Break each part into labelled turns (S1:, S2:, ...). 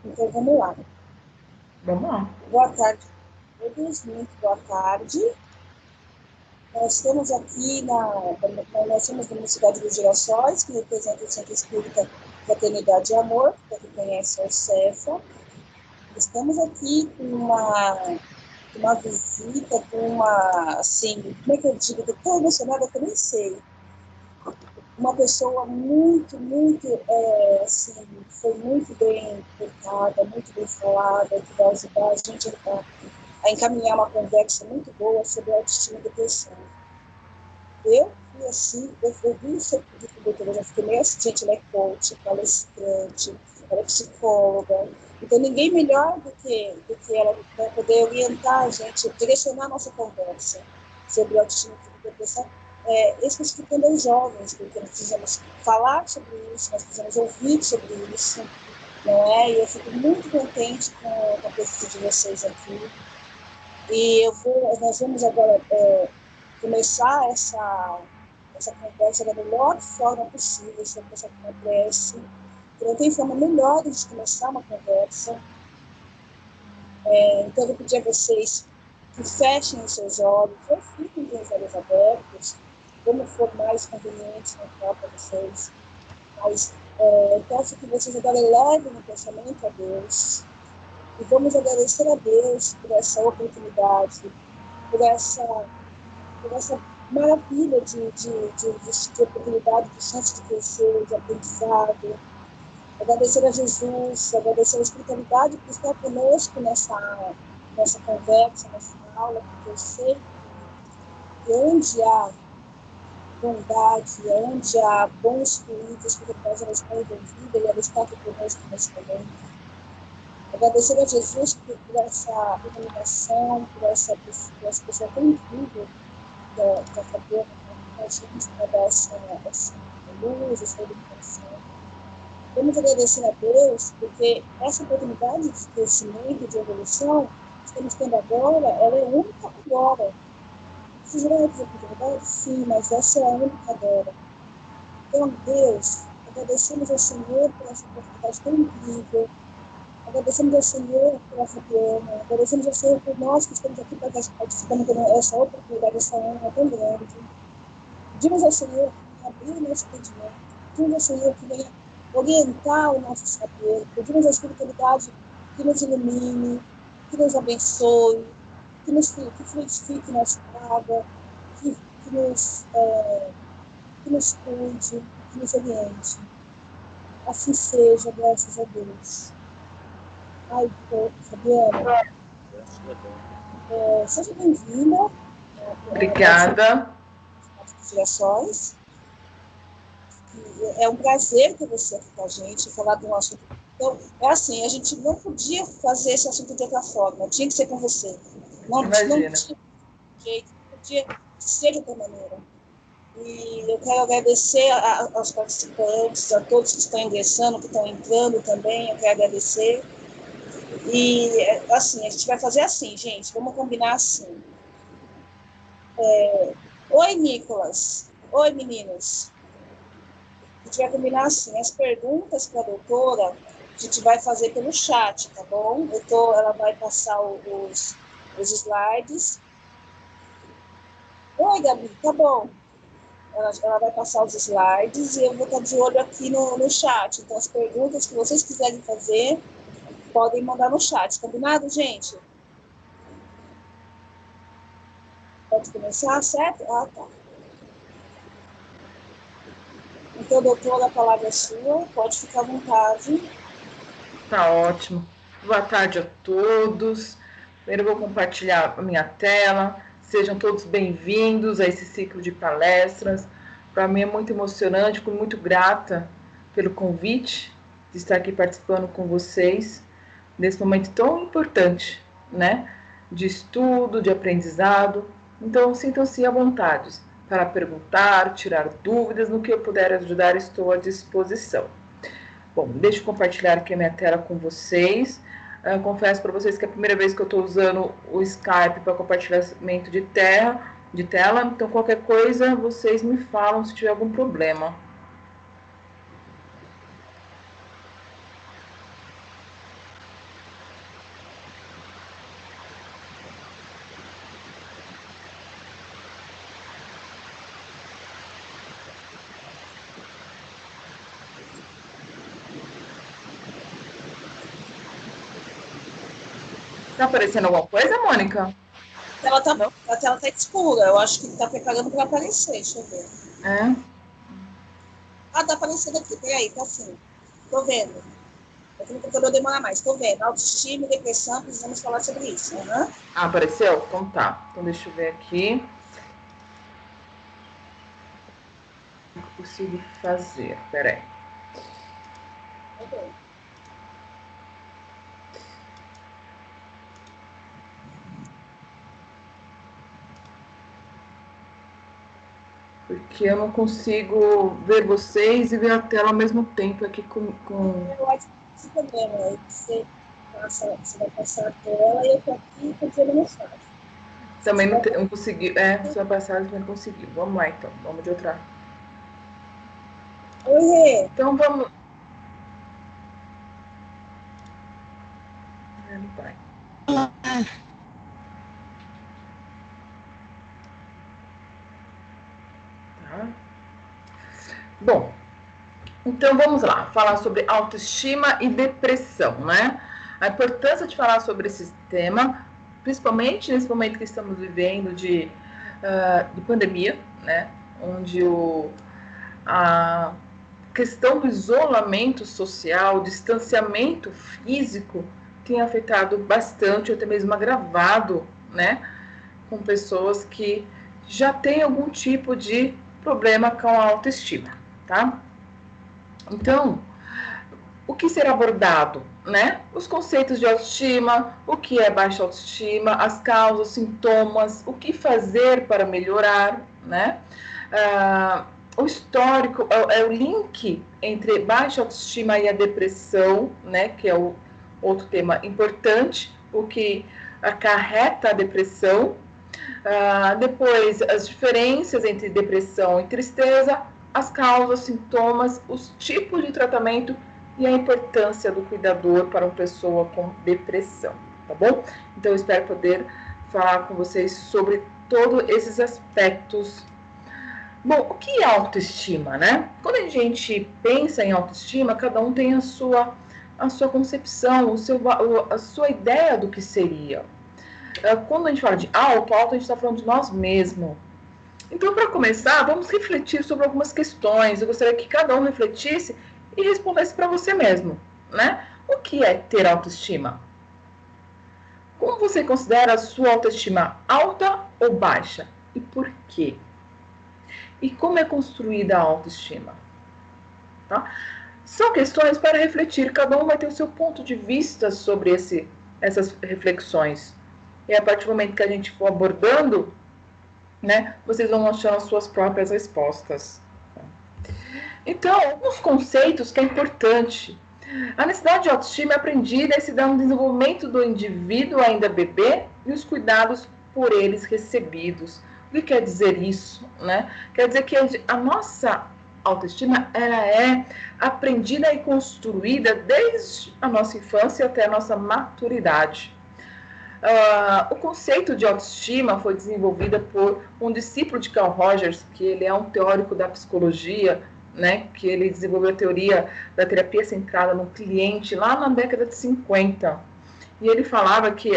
S1: Então, vamos lá.
S2: Vamos lá.
S1: Boa tarde a todos, muito boa tarde. Nós estamos aqui nós somos da Universidade dos Girassóis, que representa o Centro Espírita Fraternidade e Amor, para quem conhece o CEFA. Estamos aqui com uma visita, com uma, assim, como é que eu digo? Eu estou emocionada que eu nem sei. Uma pessoa muito, assim, foi muito bem tratada, muito bem falada, que vai ajudar a gente a encaminhar uma conversa muito boa sobre a autoestima e depressão. Eu fui assim, eu vi o seu doutor, eu já fiquei meio assim, gente, ela é coach, palestrante, ela é psicóloga, então ninguém melhor do que ela para poder orientar a gente, direcionar a nossa conversa sobre autoestima e depressão, especificando aos jovens, porque nós precisamos falar sobre isso, nós precisamos ouvir sobre isso, não é? E eu fico muito contente com a presença de vocês aqui. E nós vamos agora começar essa conversa da melhor forma possível, se começar com uma prece. Não tem forma melhor de começar uma conversa. Então, eu vou pedir a vocês que fechem os seus olhos, ou fiquem com os olhos abertos, como for mais conveniente para vocês. Mas eu peço que vocês agora levem o pensamento a Deus e vamos agradecer a Deus por essa oportunidade, por essa maravilha de oportunidade, de chance de crescer, de aprendizado. Agradecer a Jesus, agradecer a espiritualidade por estar conosco nessa conversa, nessa aula, porque eu sei que onde há bondade, onde há bons fluidos, a espiritualidade ela está envolvida e ela está aqui conosco nesse momento. Agradecer a Jesus por essa iluminação, por essa pessoa tão incrível da Fabiana, para gente, para dar essa luz, essa iluminação. Vamos agradecer a Deus, porque essa oportunidade de crescimento, de evolução, que estamos tendo agora, ela é única agora. Precisará outras oportunidades? Sim, mas essa é a única agora. Então, Deus, agradecemos ao Senhor por essa oportunidade tão incrível. Agradecemos ao Senhor pela Fabiana, agradecemos ao Senhor por nós que estamos aqui participando dessa oportunidade, essa honra tão grande. Pedimos ao Senhor que venha abrir o nosso entendimento, pedimos ao Senhor que venha orientar o nosso saber, pedimos à espiritualidade que nos ilumine, que nos abençoe, que fluidifique nossa água, que nos cuide, que nos oriente. Assim seja, graças a Deus. Ai, Fabiana, seja bem-vinda.
S2: Obrigada.
S1: Às Girassóis. É um prazer ter você aqui com a gente, falar de um assunto. Então, é assim, a gente não podia fazer esse assunto de outra forma, tinha que ser com você. Não tinha jeito, não podia ser de outra maneira. E eu quero agradecer aos participantes, a todos que estão ingressando, que estão entrando também, eu quero agradecer. E, assim, a gente vai fazer assim, gente, vamos combinar assim. Oi, Nicolas. Oi, meninos. A gente vai combinar assim, as perguntas para a doutora, a gente vai fazer pelo chat, tá bom? Ela vai passar os slides. Oi, Gabi, tá bom. Ela vai passar os slides e eu vou estar de olho aqui no chat. Então, as perguntas que vocês quiserem fazer, podem mandar no chat. Combinado, gente? Pode começar, certo? Ah, tá. Então, doutora, a palavra é sua. Pode ficar à vontade.
S2: Tá ótimo. Boa tarde a todos. Primeiro eu vou compartilhar a minha tela. Sejam todos bem-vindos a esse ciclo de palestras. Para mim é muito emocionante, fico muito grata pelo convite de estar aqui participando com vocês nesse momento tão importante, né? De estudo, de aprendizado. Então, sintam-se à vontade para perguntar, tirar dúvidas, no que eu puder ajudar, estou à disposição. Bom, deixa eu compartilhar aqui a minha tela com vocês. Confesso para vocês que é a primeira vez que eu estou usando o Skype para compartilhamento de tela, então qualquer coisa vocês me falam se tiver algum problema. Tá aparecendo alguma coisa, Mônica?
S1: A tela tá escura. Eu acho que ele tá preparando para aparecer. Deixa eu ver.
S2: É.
S1: Ah, tá aparecendo aqui. Peraí, tá assim. Tô vendo. Aqui no computador demora mais. Tô vendo. Autoestima e depressão, precisamos falar sobre isso. Uhum.
S2: Ah, apareceu? Então tá. Então deixa eu ver aqui. O que eu consigo fazer? Peraí.
S1: Ok.
S2: Porque eu não consigo ver vocês e ver a tela ao mesmo tempo aqui com...
S1: Eu acho que esse problema aí, você vai passar a tela e eu tô aqui fazendo mensagem.
S2: Também não consegui. É, você vai passar, mas não conseguiu. Vamos lá então. Vamos de outra.
S1: Oi, Rê.
S2: Então vamos. É, não vai. Tá. Bom, então vamos lá, falar sobre autoestima e depressão, né? A importância de falar sobre esse tema, principalmente nesse momento que estamos vivendo de pandemia, né? Onde a questão do isolamento social, distanciamento físico, tem afetado bastante, ou até mesmo agravado, né? Com pessoas que já têm algum tipo de problema com a autoestima, tá? Então, o que será abordado, né? Os conceitos de autoestima, o que é baixa autoestima, as causas, sintomas, o que fazer para melhorar, né? O histórico é o link entre baixa autoestima e a depressão, né? Que é o outro tema importante, o que acarreta a depressão. Depois, as diferenças entre depressão e tristeza, as causas, sintomas, os tipos de tratamento e a importância do cuidador para uma pessoa com depressão, tá bom? Então, eu espero poder falar com vocês sobre todos esses aspectos. Bom, o que é autoestima, né? Quando a gente pensa em autoestima, cada um tem a sua concepção, a sua ideia do que seria. Quando a gente fala de auto, a gente está falando de nós mesmos. Então, para começar, vamos refletir sobre algumas questões. Eu gostaria que cada um refletisse e respondesse para você mesmo, né? O que é ter autoestima? Como você considera a sua autoestima, alta ou baixa? E por quê? E como é construída a autoestima? Tá? São questões para refletir, cada um vai ter o seu ponto de vista sobre essas reflexões. E a partir do momento que a gente for abordando, né, vocês vão achando as suas próprias respostas. Então, alguns conceitos que é importante. A necessidade de autoestima é aprendida e se dá no desenvolvimento do indivíduo ainda bebê e os cuidados por eles recebidos. O que quer dizer isso, né? Quer dizer que a nossa autoestima ela é aprendida e construída desde a nossa infância até a nossa maturidade. O conceito de autoestima foi desenvolvido por um discípulo de Carl Rogers, que ele é um teórico da psicologia, né, que ele desenvolveu a teoria da terapia centrada no cliente lá na década de 50. E ele falava que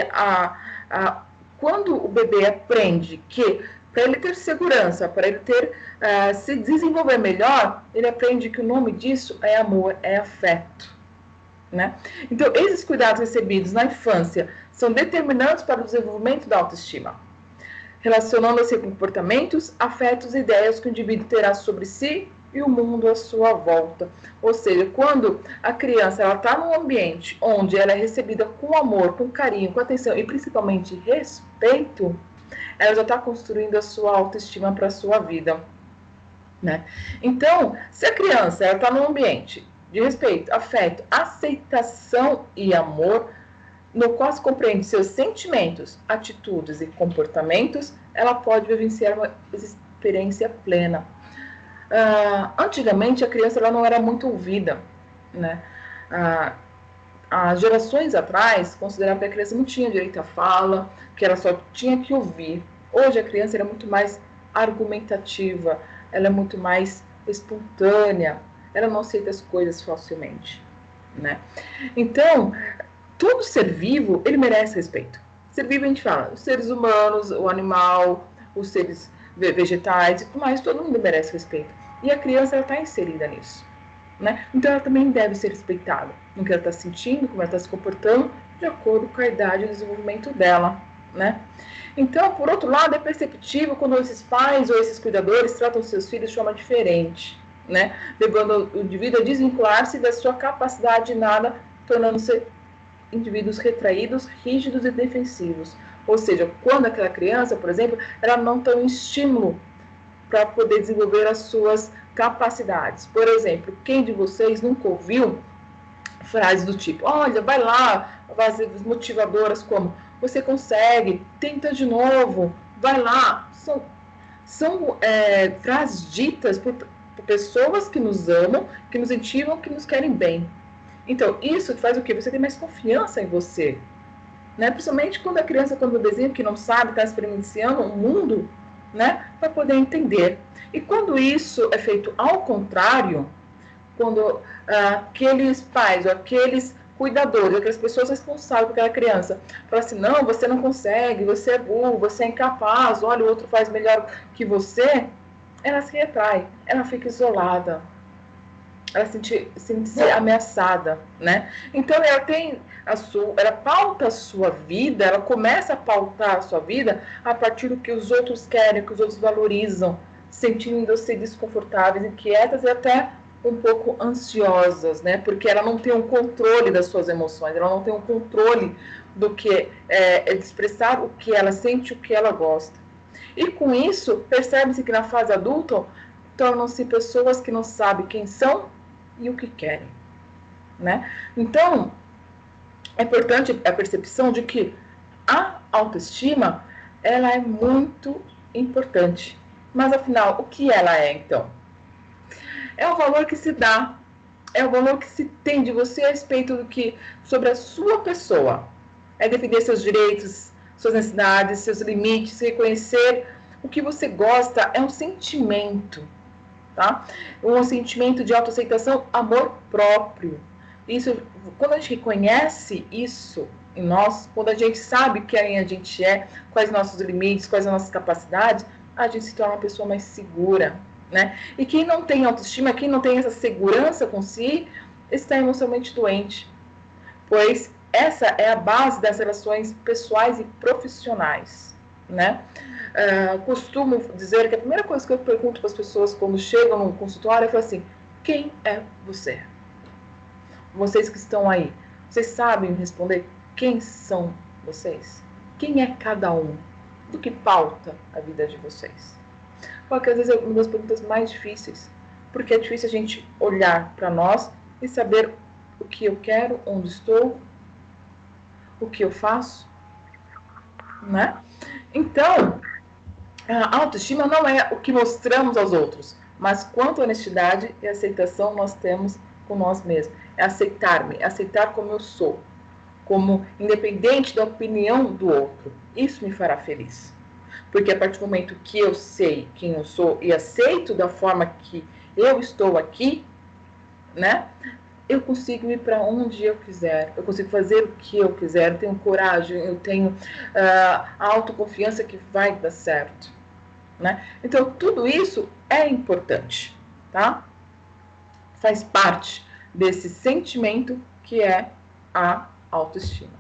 S2: quando o bebê aprende que para ele ter segurança, para ele se desenvolver melhor, ele aprende que o nome disso é amor, é afeto. Né? Então, esses cuidados recebidos na infância são determinantes para o desenvolvimento da autoestima, relacionando-se a comportamentos, afetos e ideias que o indivíduo terá sobre si e o mundo à sua volta. Ou seja, quando a criança está num ambiente onde ela é recebida com amor, com carinho, com atenção e principalmente respeito, ela já está construindo a sua autoestima para a sua vida. Né? Então, se a criança está num ambiente de respeito, afeto, aceitação e amor, no qual se compreende seus sentimentos, atitudes e comportamentos, ela pode vivenciar uma experiência plena. Antigamente, a criança ela não era muito ouvida. Né? As gerações atrás consideravam que a criança não tinha direito à fala, que ela só tinha que ouvir. Hoje, a criança é muito mais argumentativa, ela é muito mais espontânea, ela não aceita as coisas facilmente, né? Então, todo ser vivo, ele merece respeito. Ser vivo a gente fala, os seres humanos, o animal, os seres vegetais e tudo mais, todo mundo merece respeito. E a criança, ela está inserida nisso, né? Então ela também deve ser respeitada no que ela está sentindo, como ela está se comportando, de acordo com a idade e o desenvolvimento dela, né? Então, por outro lado, é perceptível quando esses pais ou esses cuidadores tratam seus filhos de forma diferente, né? Levando o indivíduo a desvincular-se da sua capacidade nada, tornando-se indivíduos retraídos, rígidos e defensivos. Ou seja, quando aquela criança, por exemplo, ela não tem um estímulo para poder desenvolver as suas capacidades. Por exemplo, quem de vocês nunca ouviu frases do tipo, olha, vai lá, frases motivadoras como, você consegue, tenta de novo, vai lá. São frases ditas por pessoas que nos amam, que nos incentivam, que nos querem bem. Então, isso faz o quê? Você tem mais confiança em você. Né? Principalmente quando a criança, quando o desenho que não sabe, está experienciando um mundo, né? Para poder entender. E quando isso é feito ao contrário, quando aqueles pais ou aqueles cuidadores, aquelas pessoas responsáveis por aquela criança, falam assim, não, você não consegue, você é burro, você é incapaz, olha, o outro faz melhor que você, ela se retrai, ela fica isolada, ela sente-se ameaçada, né? Então ela pauta a sua vida, ela começa a pautar a sua vida a partir do que os outros querem, que os outros valorizam, sentindo-se desconfortáveis, inquietas e até um pouco ansiosas, né? Porque ela não tem um controle das suas emoções, ela não tem um controle do que de expressar o que ela sente, o que ela gosta. E com isso, percebe-se que na fase adulta tornam-se pessoas que não sabem quem são e o que querem, né? Então, é importante a percepção de que a autoestima, ela é muito importante. Mas, afinal, o que ela é, então? É o valor que se dá, é o valor que se tem de você a respeito do que, sobre a sua pessoa. É definir seus direitos, suas necessidades, seus limites, reconhecer o que você gosta, é um sentimento. Tá? Um sentimento de autoaceitação, amor próprio. Isso, quando a gente reconhece isso em nós, quando a gente sabe quem a gente é, quais nossos limites, quais as nossas capacidades, a gente se torna uma pessoa mais segura, né? E quem não tem autoestima, quem não tem essa segurança com si, está emocionalmente doente, pois essa é a base das relações pessoais e profissionais, né? Costumo dizer que a primeira coisa que eu pergunto para as pessoas quando chegam no consultório é assim, quem é você? Vocês que estão aí, vocês sabem responder quem são vocês? Quem é cada um? Do que pauta a vida de vocês? Porque às vezes é uma das perguntas mais difíceis, porque é difícil a gente olhar para nós e saber o que eu quero, onde estou, o que eu faço, né? Então, a autoestima não é o que mostramos aos outros, mas quanto honestidade e aceitação nós temos com nós mesmos. É aceitar-me, aceitar como eu sou, como independente da opinião do outro. Isso me fará feliz. Porque a partir do momento que eu sei quem eu sou e aceito da forma que eu estou aqui, né? Eu consigo ir para onde eu quiser, eu consigo fazer o que eu quiser, eu tenho coragem, eu tenho a autoconfiança que vai dar certo, né? Então, tudo isso é importante, tá? Faz parte desse sentimento que é a autoestima.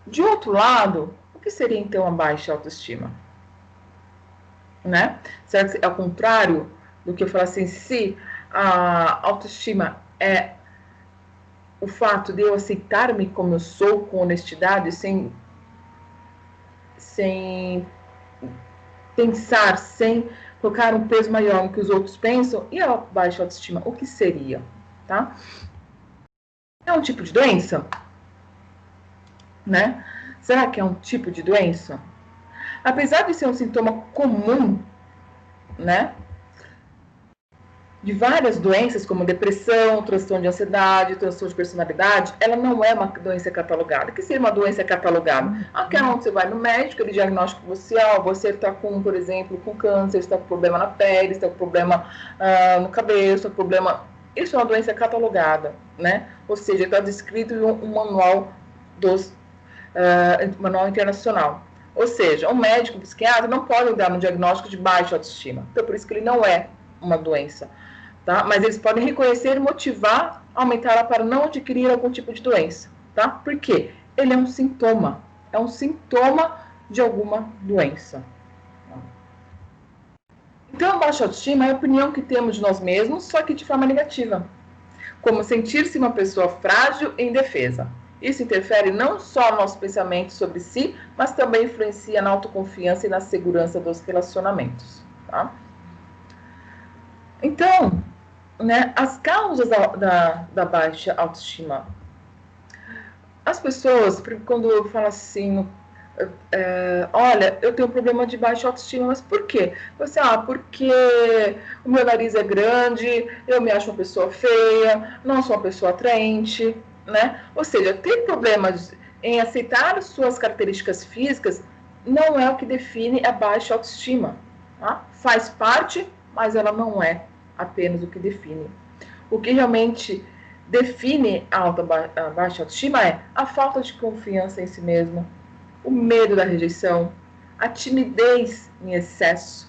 S2: De outro lado, o que seria então a baixa autoestima? Né? Será que ao contrário do que eu falar assim, se a autoestima é o fato de eu aceitar-me como eu sou, com honestidade, sem pensar, sem colocar um peso maior no que os outros pensam, e a baixa autoestima, o que seria? Tá? É um tipo de doença? Né? Será que é um tipo de doença? Apesar de ser um sintoma comum, né? De várias doenças, como depressão, transtorno de ansiedade, transtorno de personalidade, ela não é uma doença catalogada. O que seria uma doença catalogada? Aquela onde você vai no médico, ele diagnostica você, você está com, por exemplo, com câncer, está com problema na pele, está com problema no cabelo, está com problema isso é uma doença catalogada, né? Ou seja, está descrito em um manual manual internacional. Ou seja, um médico, um psiquiatra não pode dar um diagnóstico de baixa autoestima. Então, por isso que ele não é uma doença. Tá? Mas eles podem reconhecer, motivar, aumentá-la para não adquirir algum tipo de doença. Tá? Por quê? Ele é um sintoma. É um sintoma de alguma doença. Então, a baixa autoestima é a opinião que temos de nós mesmos, só que de forma negativa. Como sentir-se uma pessoa frágil e indefesa. Isso interfere não só no nosso pensamento sobre si, mas também influencia na autoconfiança e na segurança dos relacionamentos. Tá? Então, né, as causas da baixa autoestima. As pessoas, quando falam assim, olha, eu tenho um problema de baixa autoestima, mas por quê? Você, porque o meu nariz é grande, eu me acho uma pessoa feia, não sou uma pessoa atraente, né? Ou seja, ter problemas em aceitar suas características físicas não é o que define a baixa autoestima. Tá? Faz parte, mas ela não é apenas o que define. O que realmente define a baixa autoestima é a falta de confiança em si mesmo, o medo da rejeição, a timidez em excesso,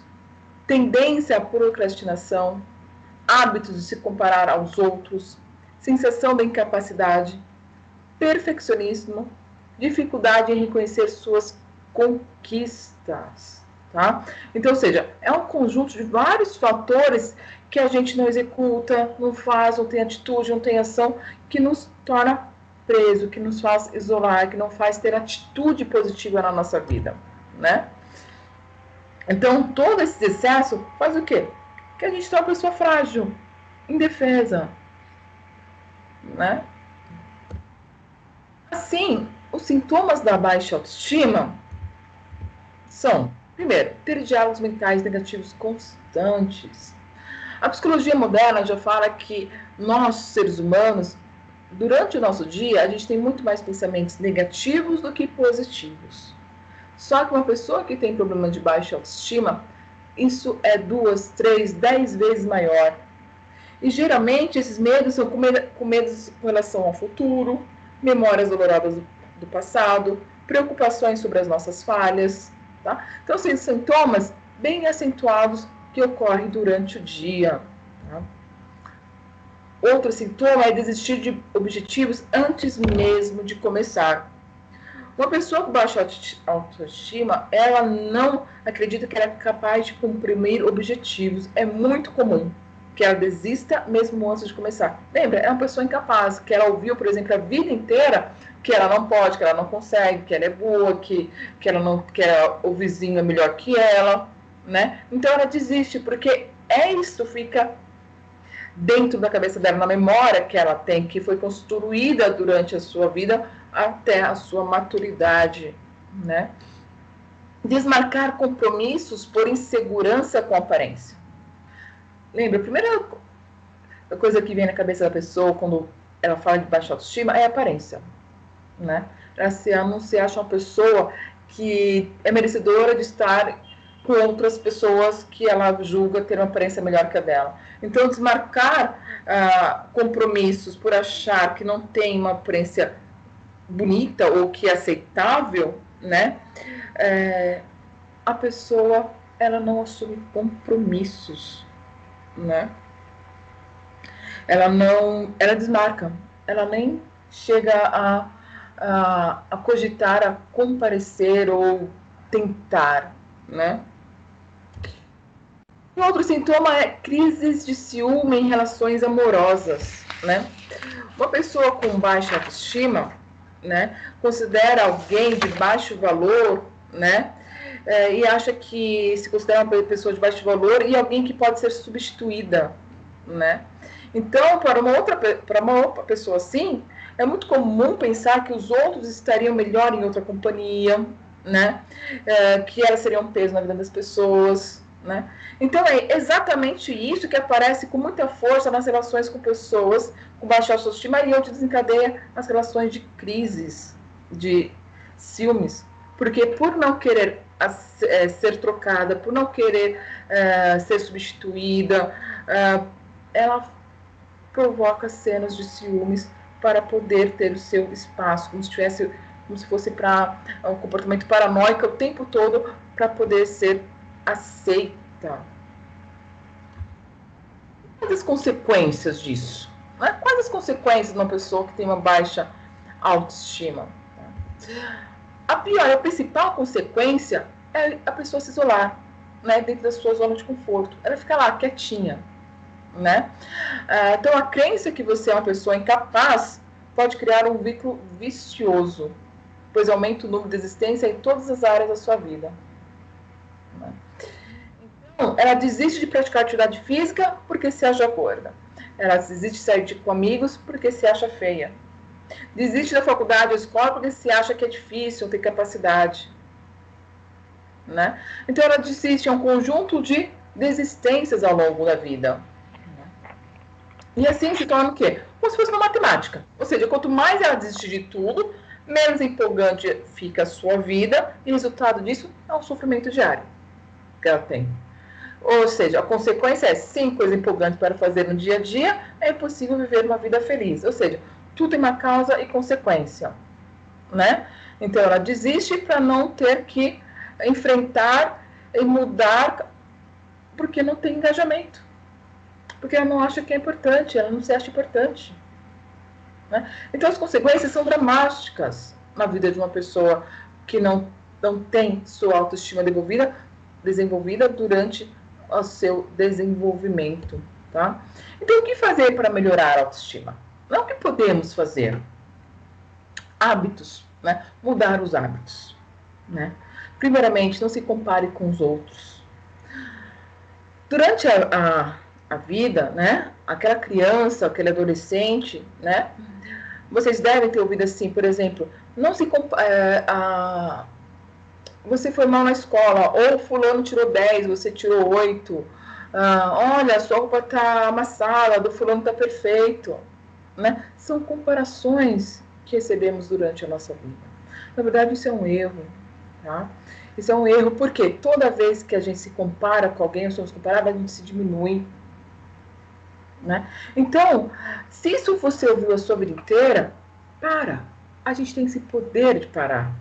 S2: tendência à procrastinação, hábitos de se comparar aos outros, sensação da incapacidade, perfeccionismo, dificuldade em reconhecer suas conquistas. Tá? Então, ou seja, é um conjunto de vários fatores que a gente não executa, não faz, não tem atitude, não tem ação, que nos torna preso, que nos faz isolar, que não faz ter atitude positiva na nossa vida, né? Então, todo esse excesso faz o quê? Que a gente torna uma pessoa frágil, indefesa, né? Assim, os sintomas da baixa autoestima são, primeiro, ter diálogos mentais negativos constantes. A psicologia moderna já fala que nós, seres humanos, durante o nosso dia, a gente tem muito mais pensamentos negativos do que positivos. Só que uma pessoa que tem problema de baixa autoestima, isso é 2, 3, 10 vezes maior. E geralmente esses medos são com medos com relação ao futuro, memórias dolorosas do passado, preocupações sobre as nossas falhas. Tá? Então, são sintomas bem acentuados que ocorrem durante o dia. Tá? Outro sintoma é desistir de objetivos antes mesmo de começar. Uma pessoa com baixa autoestima, ela não acredita que ela é capaz de cumprir objetivos. É muito comum que ela desista mesmo antes de começar. Lembra? É uma pessoa incapaz, que ela ouviu, por exemplo, a vida inteira que ela não pode, que ela não consegue, que ela é boa, que ela não, que o vizinho é melhor que ela, né? Então ela desiste, porque isso fica dentro da cabeça dela, na memória que ela tem, que foi construída durante a sua vida até a sua maturidade, né? Desmarcar compromissos por insegurança com aparência. Lembra, a primeira coisa que vem na cabeça da pessoa quando ela fala de baixa autoestima é a aparência, né? Ela não se acha uma pessoa que é merecedora de estar com outras pessoas que ela julga ter uma aparência melhor que a dela. Então, desmarcar compromissos por achar que não tem uma aparência bonita ou que é aceitável, né? A pessoa, ela não assume compromissos, né? Ela desmarca, ela nem chega a cogitar, a comparecer ou tentar, né? Um outro sintoma é crises de ciúme em relações amorosas, né? Uma pessoa com baixa autoestima, né, considera alguém de baixo valor, né, e acha que se considera uma pessoa de baixo valor e alguém que pode ser substituída, né? Então, para uma outra pessoa assim, é muito comum pensar que os outros estariam melhor em outra companhia, né? Que elas seriam um peso na vida das pessoas, né? Então, é exatamente isso que aparece com muita força nas relações com pessoas com baixa autoestima e onde desencadeia as relações de crises, de ciúmes. Porque por não querer ser trocada, por não querer ser substituída, ela provoca cenas de ciúmes para poder ter o seu espaço, como se fosse para um comportamento paranoico o tempo todo para poder ser aceita. Quais as consequências disso? Né? Quais as consequências de uma pessoa que tem uma baixa autoestima? A principal consequência é a pessoa se isolar, né, dentro da sua zona de conforto. Ela fica lá, quietinha. Né? Então, a crença que você é uma pessoa incapaz pode criar um vínculo vicioso, pois aumenta o número de existência em todas as áreas da sua vida. Né? Então, ela desiste de praticar atividade física porque se acha gorda. Ela desiste de sair com amigos porque se acha feia. Desiste da faculdade ou escola porque se acha que é difícil, não tem capacidade. Né? Então, ela desiste de um conjunto de desistências ao longo da vida. E assim se torna o quê? Como se fosse uma matemática. Ou seja, quanto mais ela desiste de tudo, menos empolgante fica a sua vida, e o resultado disso é um sofrimento diário que ela tem. Ou seja, a consequência é, sim, coisa empolgante para fazer no dia a dia, é impossível viver uma vida feliz. Ou seja, tudo tem uma causa e consequência. Né? Então, ela desiste para não ter que enfrentar e mudar, porque não tem engajamento. Porque ela não acha que é importante, ela não se acha importante. Né? Então, as consequências são dramáticas na vida de uma pessoa que não tem sua autoestima desenvolvida durante o seu desenvolvimento. Tá? Então, o que fazer para melhorar a autoestima? Não é o que podemos fazer. Hábitos, né? Mudar os hábitos. Né? Primeiramente, não se compare com os outros. Durante a vida, né? Aquela criança, aquele adolescente, né? Vocês devem ter ouvido assim, por exemplo, não se você foi mal na escola, ou fulano tirou 10, você tirou 8. Olha, a sua roupa está amassada, do fulano está perfeito. Né? São comparações que recebemos durante a nossa vida. Na verdade, isso é um erro. Tá? Isso é um erro porque toda vez que a gente se compara com alguém, ou somos comparados, a gente se diminui. Né? Então, se isso você ouviu a sua vida inteira, para. A gente tem esse poder de parar.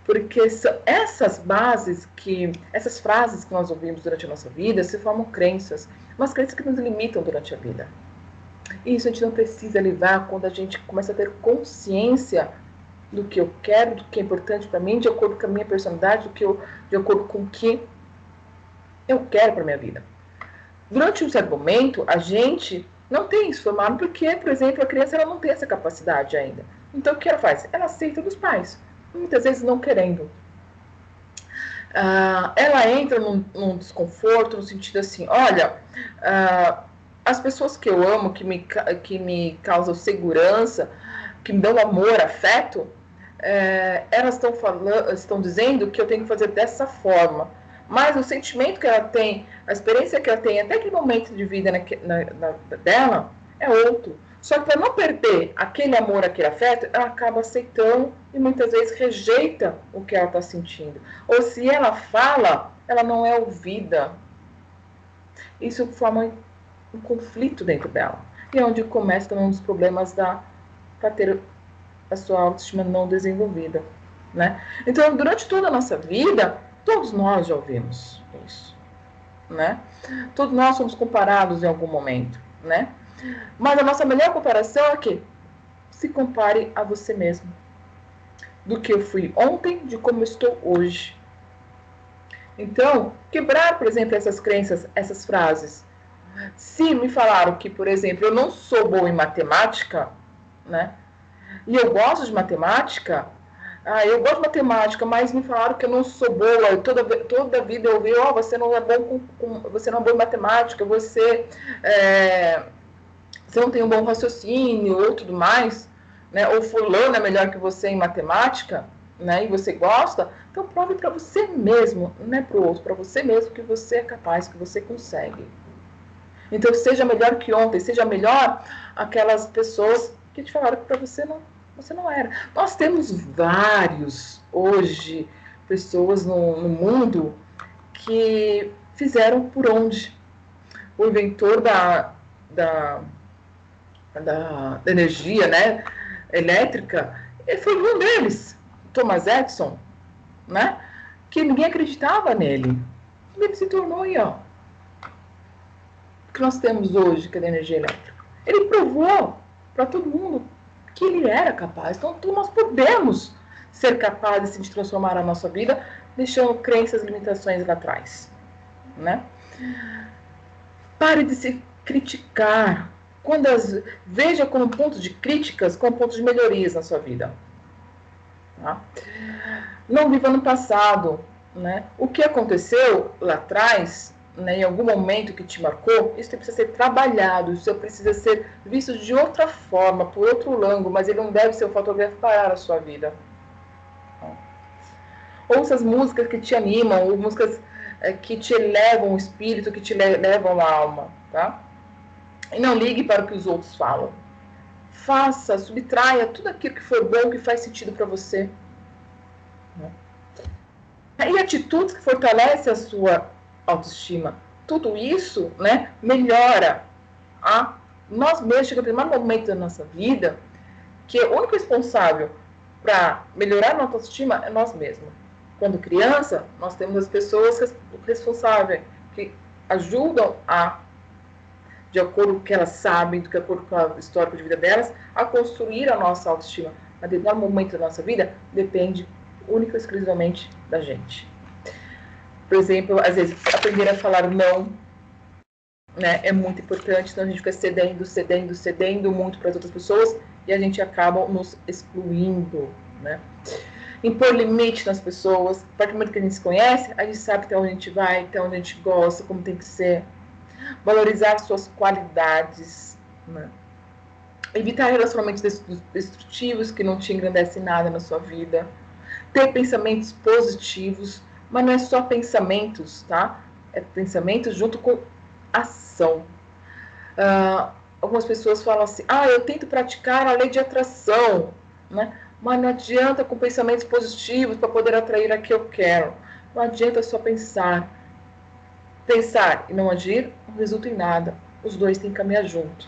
S2: Porque essas essas frases que nós ouvimos durante a nossa vida se formam crenças, umas crenças que nos limitam durante a vida. E isso a gente não precisa levar quando a gente começa a ter consciência do que eu quero, do que é importante para mim, de acordo com a minha personalidade, de acordo com o que eu quero para minha vida. Durante um certo momento, a gente não tem isso formado porque, por exemplo, a criança ela não tem essa capacidade ainda. Então, o que ela faz? Ela aceita dos pais, muitas vezes não querendo. Ela entra num desconforto, no sentido assim, olha, as pessoas que eu amo, que me causam segurança, que me dão amor, afeto, elas estão dizendo que eu tenho que fazer dessa forma. Mas o sentimento que ela tem, a experiência que ela tem até aquele momento de vida dela é outro. Só que para não perder aquele amor, aquele afeto, ela acaba aceitando e muitas vezes rejeita o que ela está sentindo. Ou se ela fala, ela não é ouvida. Isso forma um conflito dentro dela. E é onde começa também um dos problemas para ter a sua autoestima não desenvolvida. Né? Então, durante toda a nossa vida, todos nós já ouvimos isso, né? Todos nós somos comparados em algum momento, né? Mas a nossa melhor comparação é que se compare a você mesmo. Do que eu fui ontem, de como eu estou hoje. Então, quebrar, por exemplo, essas crenças, essas frases. Se me falaram que, por exemplo, eu não sou boa em matemática, né? E eu gosto de matemática... eu gosto de matemática, mas me falaram que eu não sou boa. Toda vida eu ouvi, você não é bom você não é boa em matemática, você não tem um bom raciocínio ou tudo mais, né? Ou fulano é melhor que você em matemática, né? E você gosta, então prove para você mesmo, não é para o outro, para você mesmo que você é capaz, que você consegue. Então seja melhor que ontem, seja melhor aquelas pessoas que te falaram que para você não era. Nós temos vários, hoje, pessoas no mundo que fizeram por onde. O inventor da energia, né, elétrica, ele foi um deles, Thomas Edison, né, que ninguém acreditava nele. Ele se tornou aí, ó, o que nós temos hoje, que é da energia elétrica. Ele provou para todo mundo que ele era capaz. Então, nós podemos ser capazes de transformar a nossa vida, deixando crenças e limitações lá atrás, né? Pare de se criticar. Veja como ponto de críticas, como ponto de melhorias na sua vida. Tá? Não viva no passado, né? O que aconteceu lá atrás, né, em algum momento que te marcou, isso precisa ser trabalhado, isso precisa ser visto de outra forma, por outro ângulo, mas ele não deve ser um fator que vai parar a sua vida. Ouça as músicas que te animam, ou músicas que te elevam o espírito, que te levam a alma, tá? E não ligue para o que os outros falam. Faça, subtraia tudo aquilo que for bom, que faz sentido para você. E atitudes que fortalecem a sua autoestima. Tudo isso, né, melhora nós mesmos. Chega a um momento da nossa vida que o único responsável para melhorar a nossa autoestima é nós mesmos. Quando criança, nós temos as pessoas responsáveis que ajudam de acordo com o que elas sabem, de acordo com o histórico de vida delas, a construir a nossa autoestima. Mas no momento da nossa vida, depende única e exclusivamente da gente. Por exemplo, às vezes, aprender a falar não, né, é muito importante, senão a gente fica cedendo muito para as outras pessoas e a gente acaba nos excluindo, né? Impor limite nas pessoas. A partir do momento que a gente se conhece, a gente sabe até onde a gente vai, até onde a gente gosta, como tem que ser. Valorizar suas qualidades, né? Evitar relacionamentos destrutivos que não te engrandecem nada na sua vida. Ter pensamentos positivos, mas não é só pensamentos, tá? É pensamentos junto com ação. Algumas pessoas falam assim, eu tento praticar a lei de atração, né? Mas não adianta com pensamentos positivos para poder atrair a que eu quero. Não adianta só pensar. Pensar e não agir não resulta em nada. Os dois têm que caminhar junto.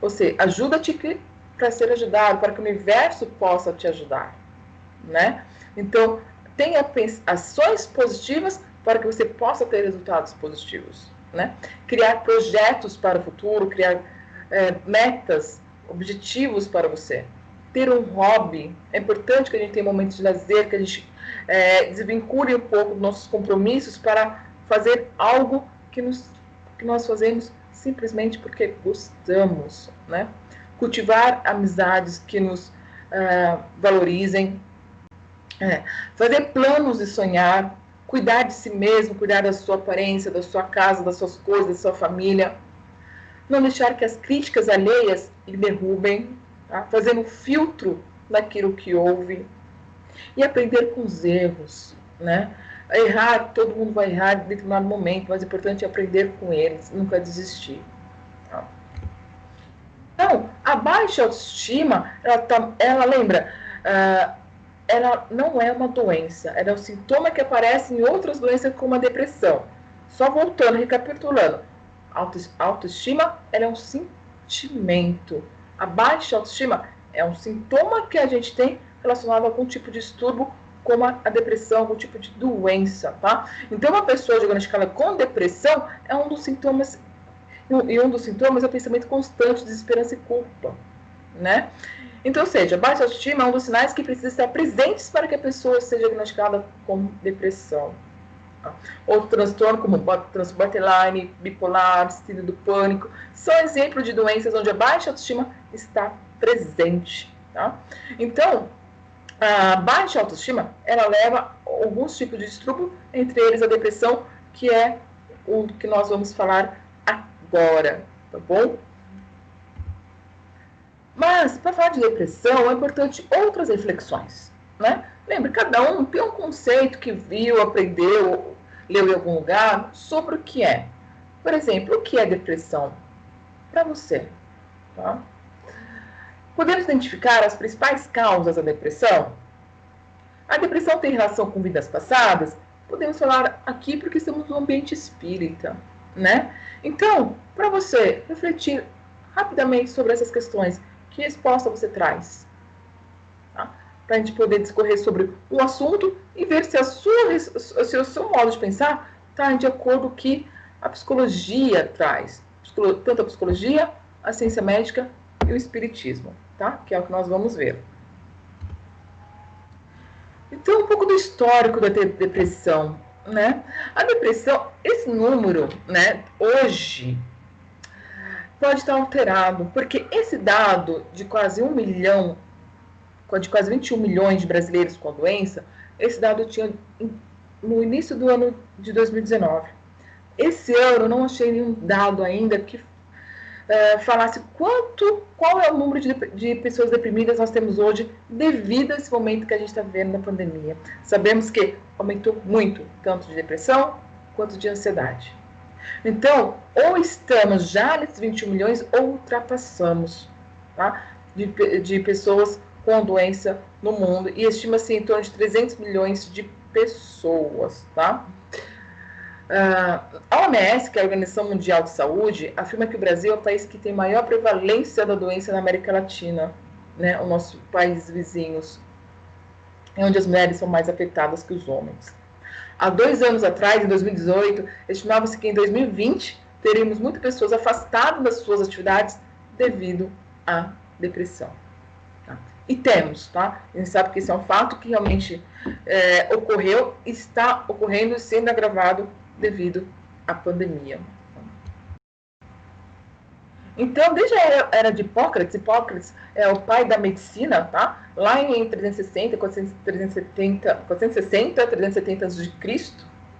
S2: Você ajuda-te para ser ajudado, para que o universo possa te ajudar, né? Então, tenha ações positivas para que você possa ter resultados positivos, né? Criar projetos para o futuro, criar metas, objetivos para você. Ter um hobby. É importante que a gente tenha momentos de lazer, que a gente desvincule um pouco dos nossos compromissos para fazer algo que nós fazemos simplesmente porque gostamos, né? Cultivar amizades que nos valorizem, fazer planos e sonhar, cuidar de si mesmo, cuidar da sua aparência, da sua casa, das suas coisas, da sua família. Não deixar que as críticas alheias lhe derrubem, tá? Fazendo um filtro naquilo que ouve e aprender com os erros, né? Errar, todo mundo vai errar em determinado momento, mas o importante é aprender com eles, nunca desistir. Tá? Então, a baixa autoestima, ela lembra, ela não é uma doença, ela é um sintoma que aparece em outras doenças como a depressão. Só voltando, recapitulando, autoestima, ela é um sentimento. A baixa autoestima é um sintoma que a gente tem relacionado a algum tipo de distúrbio, como a depressão, algum tipo de doença, tá? Então, uma pessoa diagnosticada com depressão é um dos sintomas, e um dos sintomas é o pensamento constante de desesperança e culpa, né? Então, ou seja, a baixa autoestima é um dos sinais que precisam estar presentes para que a pessoa seja diagnosticada com depressão. Tá? Outro transtorno, como transtorno borderline, bipolar, síndrome do pânico, são exemplos de doenças onde a baixa autoestima está presente, tá? Então, a baixa autoestima, ela leva a alguns tipos de distúrbio, entre eles a depressão, que é o que nós vamos falar agora, tá bom? Mas, para falar de depressão, é importante outras reflexões, né? Lembre, cada um tem um conceito que viu, aprendeu, leu em algum lugar sobre o que é. Por exemplo, o que é depressão para você? Tá? Podemos identificar as principais causas da depressão? A depressão tem relação com vidas passadas? Podemos falar aqui porque estamos no ambiente espírita, né? Então, para você refletir rapidamente sobre essas questões, que resposta você traz? Tá? Para a gente poder discorrer sobre o assunto e ver se, se o seu modo de pensar está de acordo com o que a psicologia traz. Tanto a psicologia, a ciência médica e o espiritismo, tá? Que é o que nós vamos ver. Então, um pouco do histórico da depressão, né? A depressão, esse número, né, hoje, pode estar alterado, porque esse dado de quase 1 milhão, de quase 21 milhões de brasileiros com a doença, esse dado tinha no início do ano de 2019. Esse ano eu não achei nenhum dado ainda que falasse qual é o número de pessoas deprimidas nós temos hoje devido a esse momento que a gente está vivendo da pandemia. Sabemos que aumentou muito, tanto de depressão quanto de ansiedade. Então, ou estamos já nesses 21 milhões ou ultrapassamos, tá? De pessoas com a doença no mundo. E estima-se em torno de 300 milhões de pessoas, tá? A OMS, que é a Organização Mundial de Saúde, afirma que o Brasil é o país que tem maior prevalência da doença na América Latina, né? Os nossos países vizinhos, é onde as mulheres são mais afetadas que os homens. Há 2 anos atrás, em 2018, estimava-se que em 2020 teríamos muitas pessoas afastadas das suas atividades devido à depressão. Tá? E temos, tá? A gente sabe que isso é um fato que realmente ocorreu, está ocorrendo e sendo agravado devido à pandemia. Então, desde a era de Hipócrates é o pai da medicina, tá? Lá em 360 a.C.,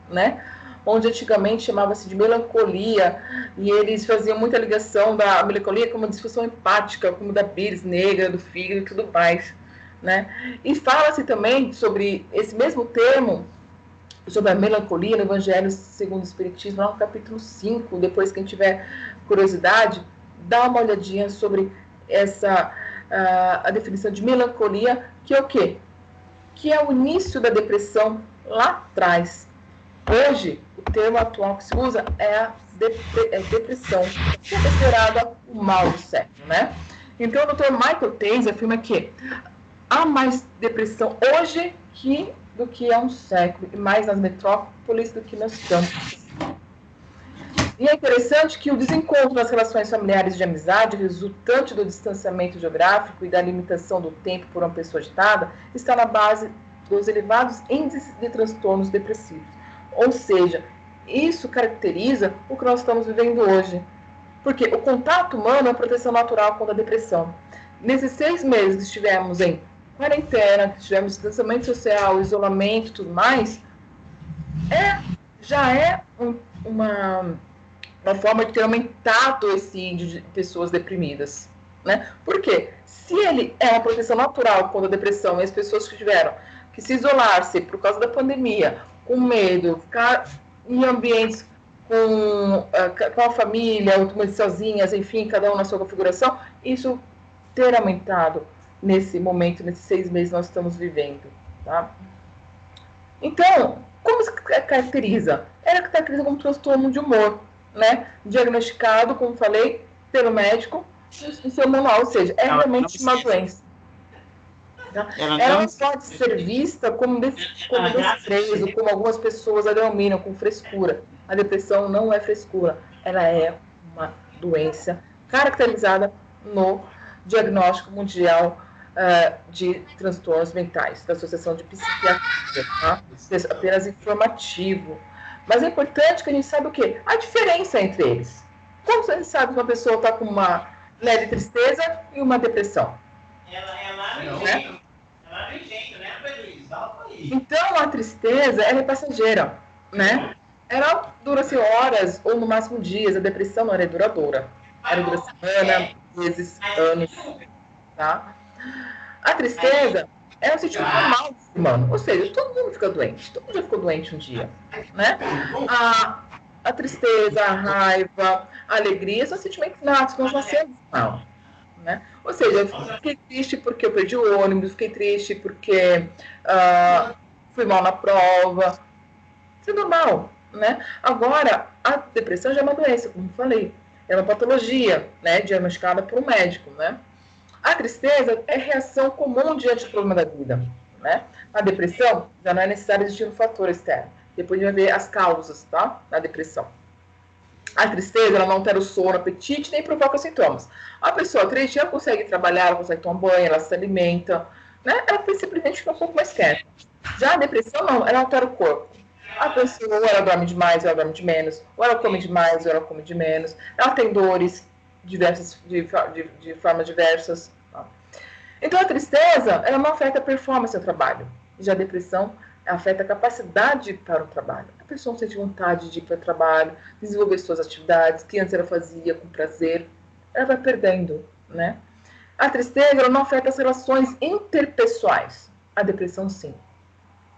S2: né? Onde antigamente chamava-se de melancolia, e eles faziam muita ligação da melancolia com uma disfunção hepática, como da bilis negra, do fígado e tudo mais, né? E fala-se também sobre esse mesmo termo, sobre a melancolia no Evangelho segundo o Espiritismo, lá no capítulo 5, depois quem tiver curiosidade, dá uma olhadinha sobre a definição de melancolia, que é o quê? Que é o início da depressão lá atrás. Hoje, o termo atual que se usa é a depressão, que é considerada o mal do século, né? Então, o Dr. Michael Taze afirma que há mais depressão hoje do que há um século, e mais nas metrópoles do que nos campos. E é interessante que o desencontro nas relações familiares de amizade, resultante do distanciamento geográfico e da limitação do tempo por uma pessoa agitada, está na base dos elevados índices de transtornos depressivos. Ou seja, isso caracteriza o que nós estamos vivendo hoje. Porque o contato humano é a proteção natural contra a depressão. Nesses 6 meses que estivemos em quarentena, que tivemos distanciamento social, isolamento e tudo mais, já é uma forma de ter aumentado esse índice de pessoas deprimidas, né? Por quê? Se ele é uma proteção natural contra a depressão, e as pessoas que tiveram que se isolar-se por causa da pandemia, com medo, ficar em ambientes com a família, sozinhas, enfim, cada um na sua configuração, isso ter aumentado nesse momento, nesses 6 meses que nós estamos vivendo, tá? Então, como se caracteriza? Ela caracteriza como transtorno de humor, né? Diagnosticado, como falei, pelo médico em seu manual, ou seja, é realmente uma doença. Tá? Ela não pode ser vista como desprezo, como algumas pessoas a denominam, com frescura. A depressão não é frescura, ela é uma doença caracterizada no diagnóstico mundial de transtornos mentais, da Associação de Psiquiatria, tá? Apenas informativo. Mas é importante que a gente saiba o quê? A diferença entre eles. Como você sabe que uma pessoa está com uma leve tristeza e uma depressão? Então, a tristeza, ela é passageira, né? Ela dura horas ou no máximo dias. A depressão não é duradoura. Ela dura semana, meses, anos, tá? A tristeza é um sentimento normal do ser humano. Ou seja, todo mundo fica doente. Todo mundo já ficou doente um dia, né? A tristeza, a raiva, a alegria são sentimentos natos que nós nascemos mal, né? Ou seja, eu fiquei triste porque eu perdi o ônibus, fiquei triste porque fui mal na prova. Isso é normal, né? Agora, a depressão já é uma doença, como eu falei, é uma patologia, né, diagnosticada por um médico, né? A tristeza é reação comum diante do problema da vida, né? A depressão já não é necessário existir um fator externo. Depois a gente vai ver as causas, tá? Da depressão. A tristeza, ela não altera o sono, o apetite, nem provoca sintomas. A pessoa triste, ela consegue trabalhar, ela consegue tomar banho, ela se alimenta, né? Ela simplesmente fica um pouco mais quieta. Já a depressão, não, ela altera o corpo. A pessoa, ou ela dorme demais, ou ela dorme de menos, ou ela come demais, ou ela come de menos. Ela tem dores diversas, de formas diversas. Tá? Então, a tristeza, ela não afeta a performance do trabalho. Já a depressão afeta a capacidade para o trabalho. A pessoa não sente vontade de ir para o trabalho, desenvolver suas atividades, que antes ela fazia com prazer, ela vai perdendo, né? A tristeza, ela não afeta as relações interpessoais. A depressão, sim.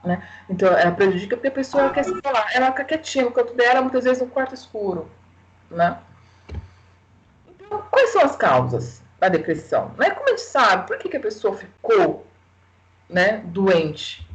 S2: Né? Então, ela prejudica porque a pessoa quer se falar, ela fica quietinha no canto dela, muitas vezes no quarto escuro, né? Então, quais são as causas da depressão? Né? Como a gente sabe, por que a pessoa ficou, né, doente?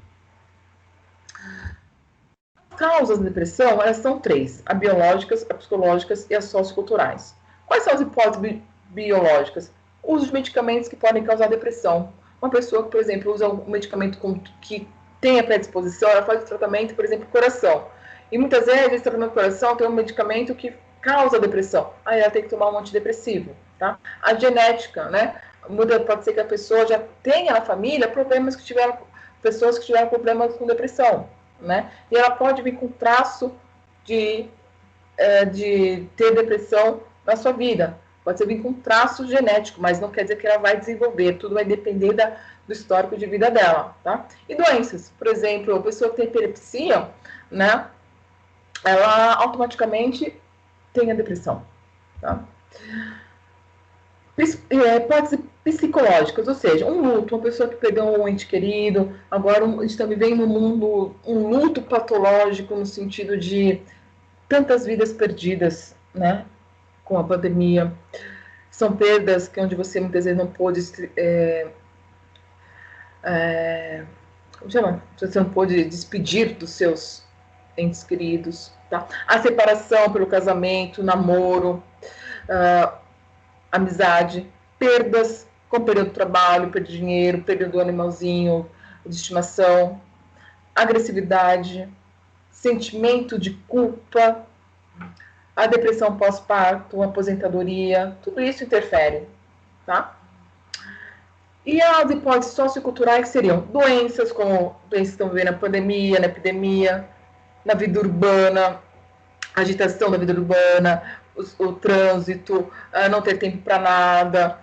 S2: As causas da depressão, elas são três: a biológicas, as psicológicas e as socioculturais. Quais são as hipóteses biológicas? O uso de medicamentos que podem causar depressão. Uma pessoa que, por exemplo, usa um medicamento que tem a predisposição, ela faz o tratamento, por exemplo, coração. E muitas vezes esse tratamento do coração tem um medicamento que causa depressão. Aí ela tem que tomar um antidepressivo, tá? A genética, né? Pode ser que a pessoa já tenha na família pessoas que tiveram problemas com depressão, né? E ela pode vir com traço de ter depressão na sua vida. Pode ser vir com traço genético, mas não quer dizer que ela vai desenvolver. Tudo vai depender do histórico de vida dela, tá? E doenças, por exemplo, a pessoa que tem epilepsia, né? Ela automaticamente tem a depressão, tá? Hipóteses psicológicas, ou seja, um luto, uma pessoa que perdeu um ente querido, agora a gente está vivendo um mundo, um luto patológico no sentido de tantas vidas perdidas, né, com a pandemia. São perdas que onde você muitas vezes não pôde, como chama? Você não pôde despedir dos seus entes queridos, tá? A separação pelo casamento, namoro, amizade, perdas com perda do trabalho, perda de dinheiro, perda do animalzinho de estimação, agressividade, sentimento de culpa, a depressão pós-parto, a aposentadoria, tudo isso interfere, tá? E as hipóteses socioculturais seriam doenças, como doenças que estão vivendo na pandemia, na epidemia, na vida urbana, a agitação da vida urbana, o trânsito, não ter tempo para nada,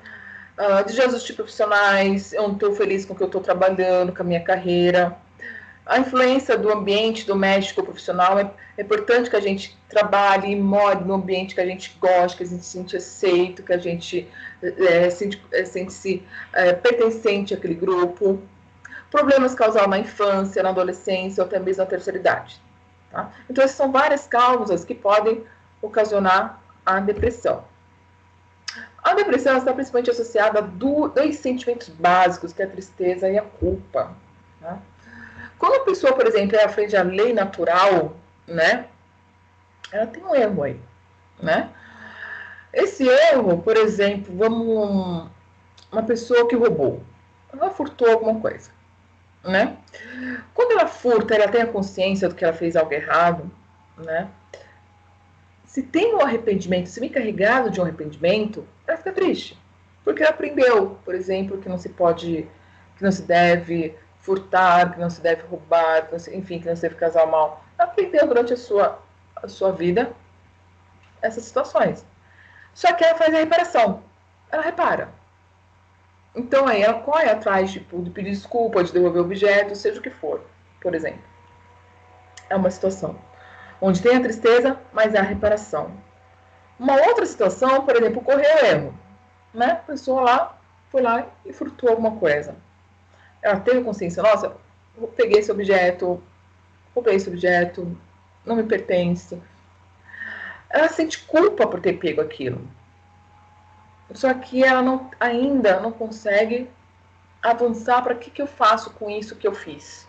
S2: desajustes profissionais, eu não estou feliz com o que eu estou trabalhando, com a minha carreira. A influência do ambiente doméstico profissional, é importante que a gente trabalhe e more no ambiente que a gente gosta, que a gente se sente aceito, que a gente sente-se pertencente àquele grupo. Problemas causados na infância, na adolescência ou até mesmo na terceira idade. Tá? Então, essas são várias causas que podem ocasionar a depressão. A depressão está principalmente associada a dois sentimentos básicos, que é a tristeza e a culpa. Tá? Quando a pessoa, por exemplo, é à frente da lei natural, né, ela tem um erro aí, né? Esse erro, por exemplo, uma pessoa que roubou, ela furtou alguma coisa, né? Quando ela furta, ela tem a consciência do que ela fez algo errado, né? Se tem um arrependimento, se vem carregado de um arrependimento, ela fica triste, porque ela aprendeu, por exemplo, que não se pode, que não se deve furtar, que não se deve roubar, que enfim, que não se deve casar mal. Ela aprendeu durante a sua vida essas situações. Só que ela faz a reparação. Ela repara. Então aí ela corre atrás tipo, de pedir desculpa, de devolver o objeto, seja o que for, por exemplo. É uma situação onde tem a tristeza, mas há a reparação. Uma outra situação, por exemplo, ocorreu erro. Né? A pessoa lá foi lá e furtou alguma coisa. Ela teve consciência, nossa, eu peguei esse objeto, roubei esse objeto, não me pertence. Ela sente culpa por ter pego aquilo. Só que ela ainda não consegue avançar para que eu faço com isso que eu fiz.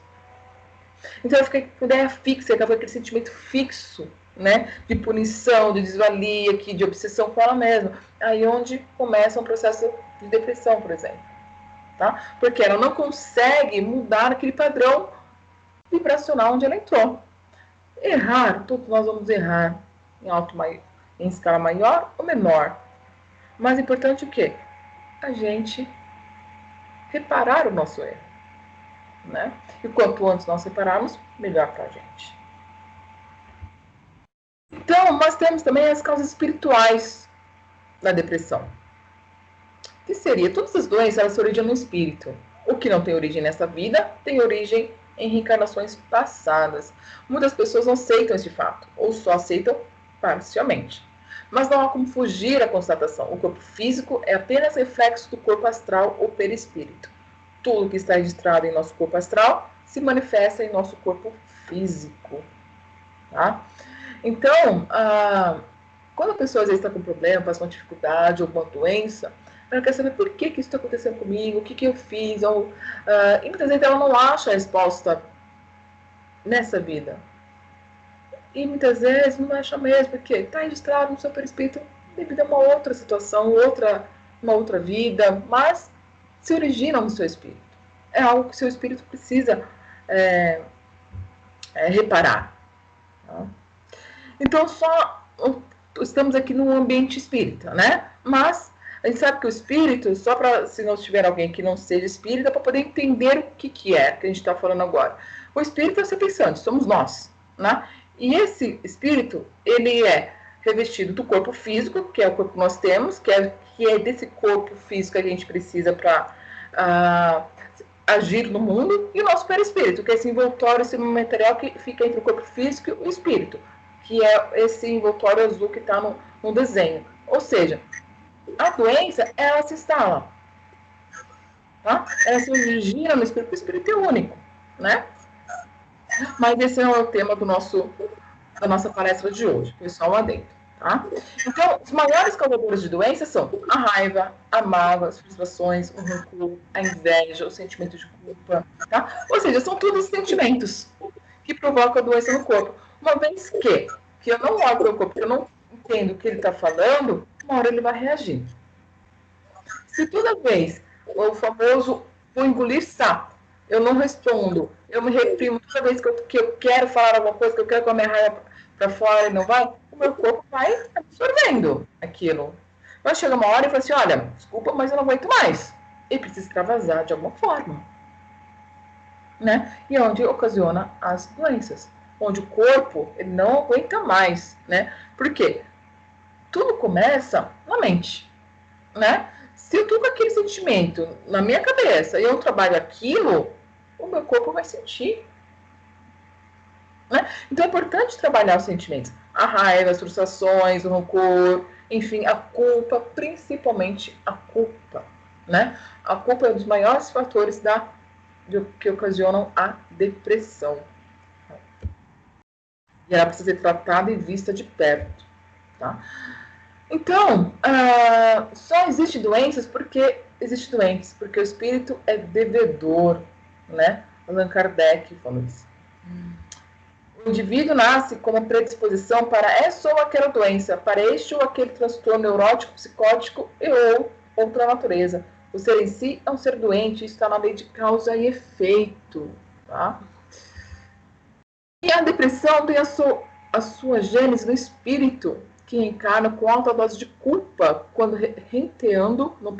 S2: Então ela fica com ideia fixa, acaba com aquele sentimento fixo, né? De punição, de desvalia, de obsessão com ela mesma. Aí onde começa um processo de depressão, por exemplo. Tá? Porque ela não consegue mudar aquele padrão vibracional onde ela entrou. Errar, todos nós vamos errar em escala maior ou menor. Mais importante o quê? A gente reparar o nosso erro. Né? E quanto antes nós repararmos, melhor para a gente. Então, nós temos também as causas espirituais da depressão. Que seria, todas as doenças, elas se originam no espírito. O que não tem origem nessa vida, tem origem em reencarnações passadas. Muitas pessoas não aceitam esse fato, ou só aceitam parcialmente. Mas não há como fugir à constatação. O corpo físico é apenas reflexo do corpo astral ou perispírito. Tudo que está registrado em nosso corpo astral se manifesta em nosso corpo físico. Tá? Então, quando a pessoa às vezes está com problema, passa uma dificuldade, alguma doença, ela quer saber por que isso está acontecendo comigo, o que eu fiz, e muitas vezes ela não acha a resposta nessa vida. E muitas vezes não acha mesmo, porque está registrado no seu perispírito devido a uma outra situação, uma outra vida, mas se origina no seu espírito. É algo que o seu espírito precisa reparar. Tá? Então, estamos aqui num ambiente espírita, né? Mas a gente sabe que o espírito, só para, se não tiver alguém que não seja espírita, para poder entender o que é que a gente está falando agora. O espírito é o ser pensante, somos nós, né? E esse espírito, ele é revestido do corpo físico, que é o corpo que nós temos, que é desse corpo físico que a gente precisa para agir no mundo, e o nosso perispírito, que é esse envoltório, esse material que fica entre o corpo físico e o espírito, que é esse envoltório azul que está no desenho. Ou seja, a doença, ela se instala. Tá? Ela se origina no espírito, porque o espírito é único, né? Mas esse não é o tema da nossa palestra de hoje, foi só um adendo, tá? Então, os maiores causadores de doença são a raiva, a mágoa, as frustrações, o rancor, a inveja, o sentimento de culpa, tá? Ou seja, são todos sentimentos que provocam a doença no corpo. Uma vez que eu não olho o corpo, que eu não entendo o que ele está falando, uma hora ele vai reagir. Se toda vez o famoso vou engolir sapo, eu não respondo, eu me reprimo toda vez que eu quero falar alguma coisa, que eu quero com a minha raiva para fora e não vai, o meu corpo vai absorvendo aquilo. Mas chega uma hora e fala assim, olha, desculpa, mas eu não aguento mais. E precisa extravasar de alguma forma. Né? E onde ocasiona as doenças. Onde o corpo ele não aguenta mais. Né? Por quê? Tudo começa na mente. Né? Se eu estou com aquele sentimento na minha cabeça e eu trabalho aquilo, o meu corpo vai sentir. Né? Então é importante trabalhar os sentimentos. A raiva, as frustrações, o rancor, enfim, a culpa, principalmente a culpa. Né? A culpa é um dos maiores fatores que ocasionam a depressão. E ela precisa ser tratada e vista de perto. Tá? Então, só existe doenças porque o espírito é devedor, né? Allan Kardec falou isso. O indivíduo nasce com uma predisposição para essa ou aquela doença, para este ou aquele transtorno neurótico, psicótico ou outra natureza. O ser em si é um ser doente, está na lei de causa e efeito, tá? E a depressão tem a sua gênese no espírito, que reencarna com alta dose de culpa quando renteando no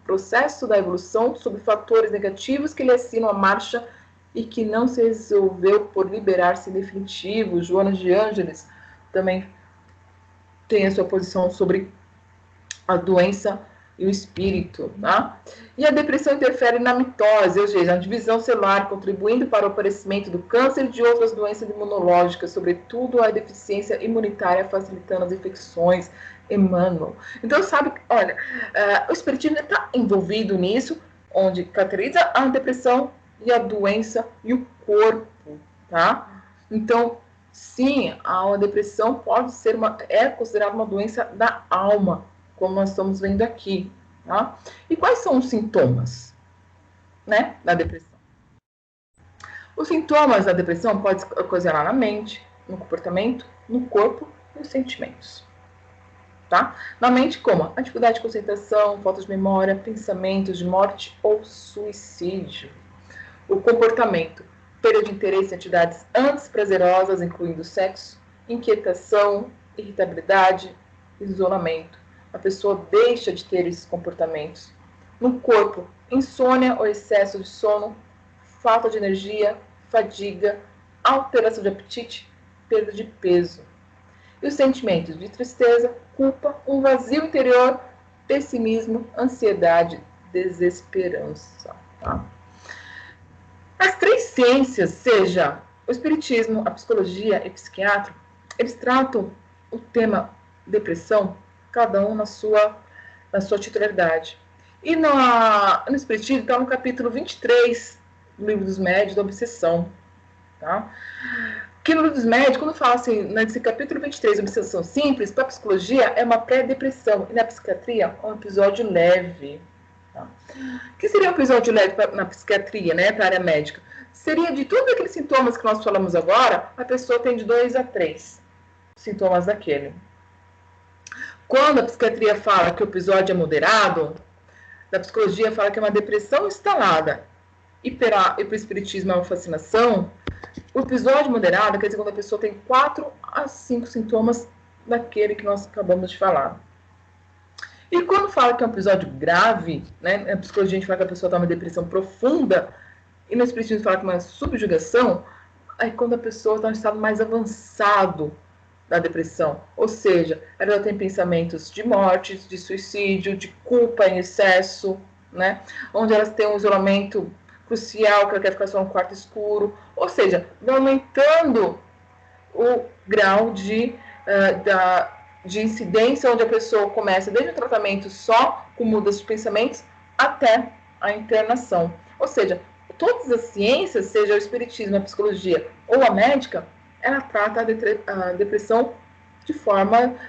S2: processo da evolução sobre fatores negativos que lhe assinam a marcha e que não se resolveu por liberar-se em definitivo. Joana de Ângeles também tem a sua posição sobre a doença e o espírito. Tá? E a depressão interfere na mitose, ou seja, na divisão celular, contribuindo para o aparecimento do câncer e de outras doenças imunológicas, sobretudo a deficiência imunitária, facilitando as infecções, Emmanuel. Então, sabe, olha, o espiritismo está envolvido nisso, onde caracteriza a depressão e a doença e o corpo, tá? Então, sim, a depressão é considerada uma doença da alma, como nós estamos vendo aqui, tá? E quais são os sintomas, né, da depressão? Os sintomas da depressão podem ocasionar na mente, no comportamento, no corpo e nos sentimentos. Tá? Na mente, como? A dificuldade de concentração, falta de memória, pensamentos de morte ou suicídio. O comportamento, perda de interesse em atividades antes prazerosas, incluindo sexo, inquietação, irritabilidade, isolamento. A pessoa deixa de ter esses comportamentos. No corpo, insônia ou excesso de sono, falta de energia, fadiga, alteração de apetite, perda de peso. E os sentimentos de tristeza, culpa, um vazio interior, pessimismo, ansiedade, desesperança. Tá? As três ciências, seja o espiritismo, a psicologia e o psiquiatra, eles tratam o tema depressão, cada um na sua titularidade. E no espiritismo está no capítulo 23 do Livro dos Médiuns, da obsessão. Tá? Que no Livro dos Médiuns, quando fala assim, nesse capítulo 23, obsessão simples, para a psicologia é uma pré-depressão, e na psiquiatria é um episódio leve. Tá? O que seria um episódio leve na psiquiatria, né, para a área médica? Seria de todos aqueles sintomas que nós falamos agora, a pessoa tem de 2 a 3 sintomas daquele. Quando a psiquiatria fala que o episódio é moderado, a psicologia fala que é uma depressão instalada, e para o espiritismo é uma fascinação, o episódio moderado quer dizer quando a pessoa tem 4 a 5 sintomas daquele que nós acabamos de falar. E quando fala que é um episódio grave, né, na psicologia a gente fala que a pessoa está numa depressão profunda, e no espiritismo fala que é uma subjugação, aí quando a pessoa está em um estado mais avançado da depressão, ou seja, ela tem pensamentos de morte, de suicídio, de culpa em excesso, né, onde elas têm um isolamento crucial, que ela quer ficar só no quarto escuro, ou seja, vai aumentando o grau de incidência, onde a pessoa começa desde o tratamento só com mudança de pensamentos até a internação. Ou seja, todas as ciências, seja o espiritismo, a psicologia ou a médica, ela trata a depressão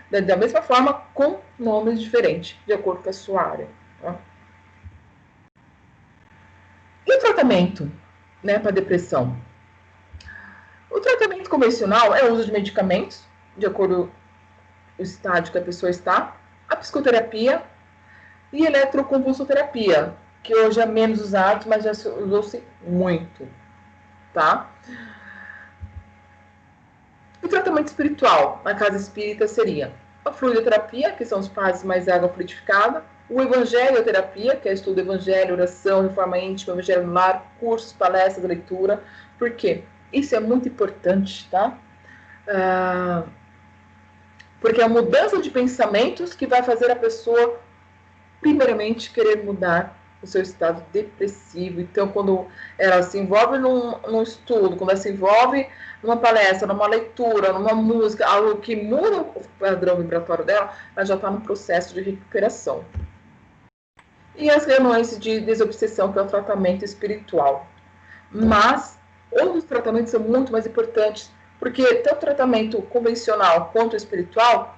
S2: da mesma forma, com nomes diferentes, de acordo com a sua área. Tá? E o tratamento, né, para depressão? O tratamento convencional é o uso de medicamentos, de acordo com o estágio que a pessoa está, a psicoterapia e eletroconvulsoterapia, que hoje é menos usado, mas já usou-se muito, tá? O tratamento espiritual na casa espírita seria a fluidoterapia, que são os passos mais água fluidificada, o evangelioterapia, que é estudo do evangelho, oração, reforma íntima, evangelho no lar, cursos, palestras, leitura. Por quê? Isso é muito importante, tá? Porque é a mudança de pensamentos que vai fazer a pessoa, primeiramente, querer mudar o seu estado depressivo. Então, quando ela se envolve num estudo, quando ela se envolve numa palestra, numa leitura, numa música, algo que muda o padrão vibratório dela, ela já está no processo de recuperação. E as reuniões de desobsessão, que é o tratamento espiritual. Mas outros tratamentos são muito mais importantes, porque tanto o tratamento convencional quanto o espiritual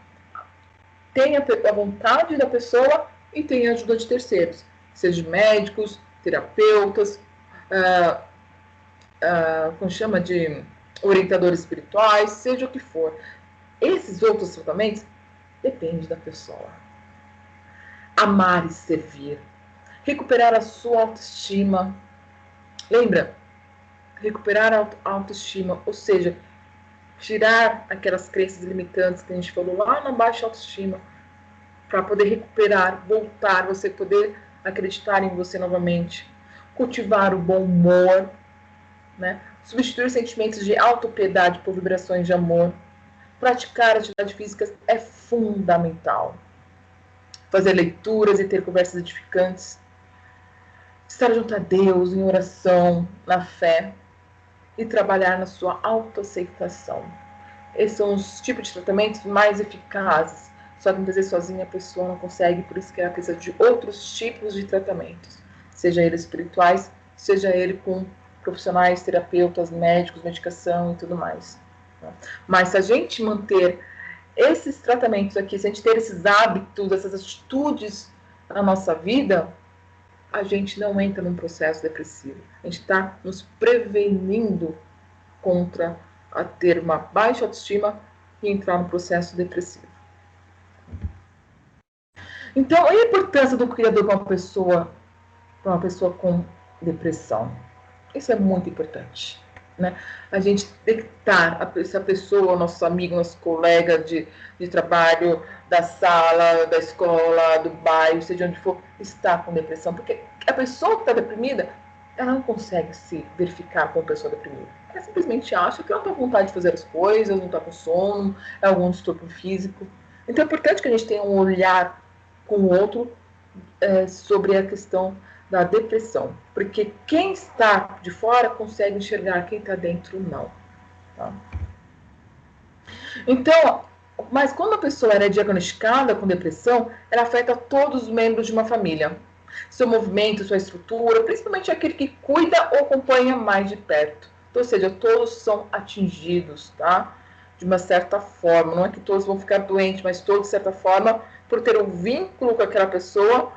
S2: tem a vontade da pessoa e tem a ajuda de terceiros, seja de médicos, terapeutas, como chama de orientadores espirituais, seja o que for. Esses outros tratamentos dependem da pessoa. Amar e servir, recuperar a sua autoestima. Lembra? Recuperar a autoestima, ou seja, tirar aquelas crenças limitantes que a gente falou lá na baixa autoestima, para poder recuperar, voltar, você poder acreditar em você novamente, cultivar o bom humor, né? Substituir sentimentos de autopiedade por vibrações de amor, praticar atividade física é fundamental, fazer leituras e ter conversas edificantes, estar junto a Deus em oração, na fé, e trabalhar na sua autoaceitação. Esses são os tipos de tratamentos mais eficazes. Só que muitas vezes sozinha a pessoa não consegue, por isso que ela precisa de outros tipos de tratamentos. Seja eles espirituais, seja ele com profissionais, terapeutas, médicos, medicação e tudo mais. Mas se a gente manter esses tratamentos aqui, se a gente ter esses hábitos, essas atitudes na nossa vida, a gente não entra num processo depressivo. A gente está nos prevenindo contra a ter uma baixa autoestima e entrar no processo depressivo. Então, a importância do cuidador para uma pessoa com depressão? Isso é muito importante, né? A gente detectar se a pessoa, nosso amigo, nosso colega de trabalho, da sala, da escola, do bairro, seja onde for, está com depressão. Porque a pessoa que está deprimida, ela não consegue se verificar como pessoa deprimida. Ela simplesmente acha que ela está com vontade de fazer as coisas, não está com sono, é algum distúrbio físico. Então é importante que a gente tenha um olhar com o outro sobre a questão da depressão, porque quem está de fora consegue enxergar, quem está dentro não. Tá? Então, mas quando a pessoa é diagnosticada com depressão, ela afeta todos os membros de uma família. Seu movimento, sua estrutura, principalmente aquele que cuida ou acompanha mais de perto. Então, ou seja, todos são atingidos, tá? De uma certa forma. Não é que todos vão ficar doentes, mas todos, de certa forma, por ter um vínculo com aquela pessoa,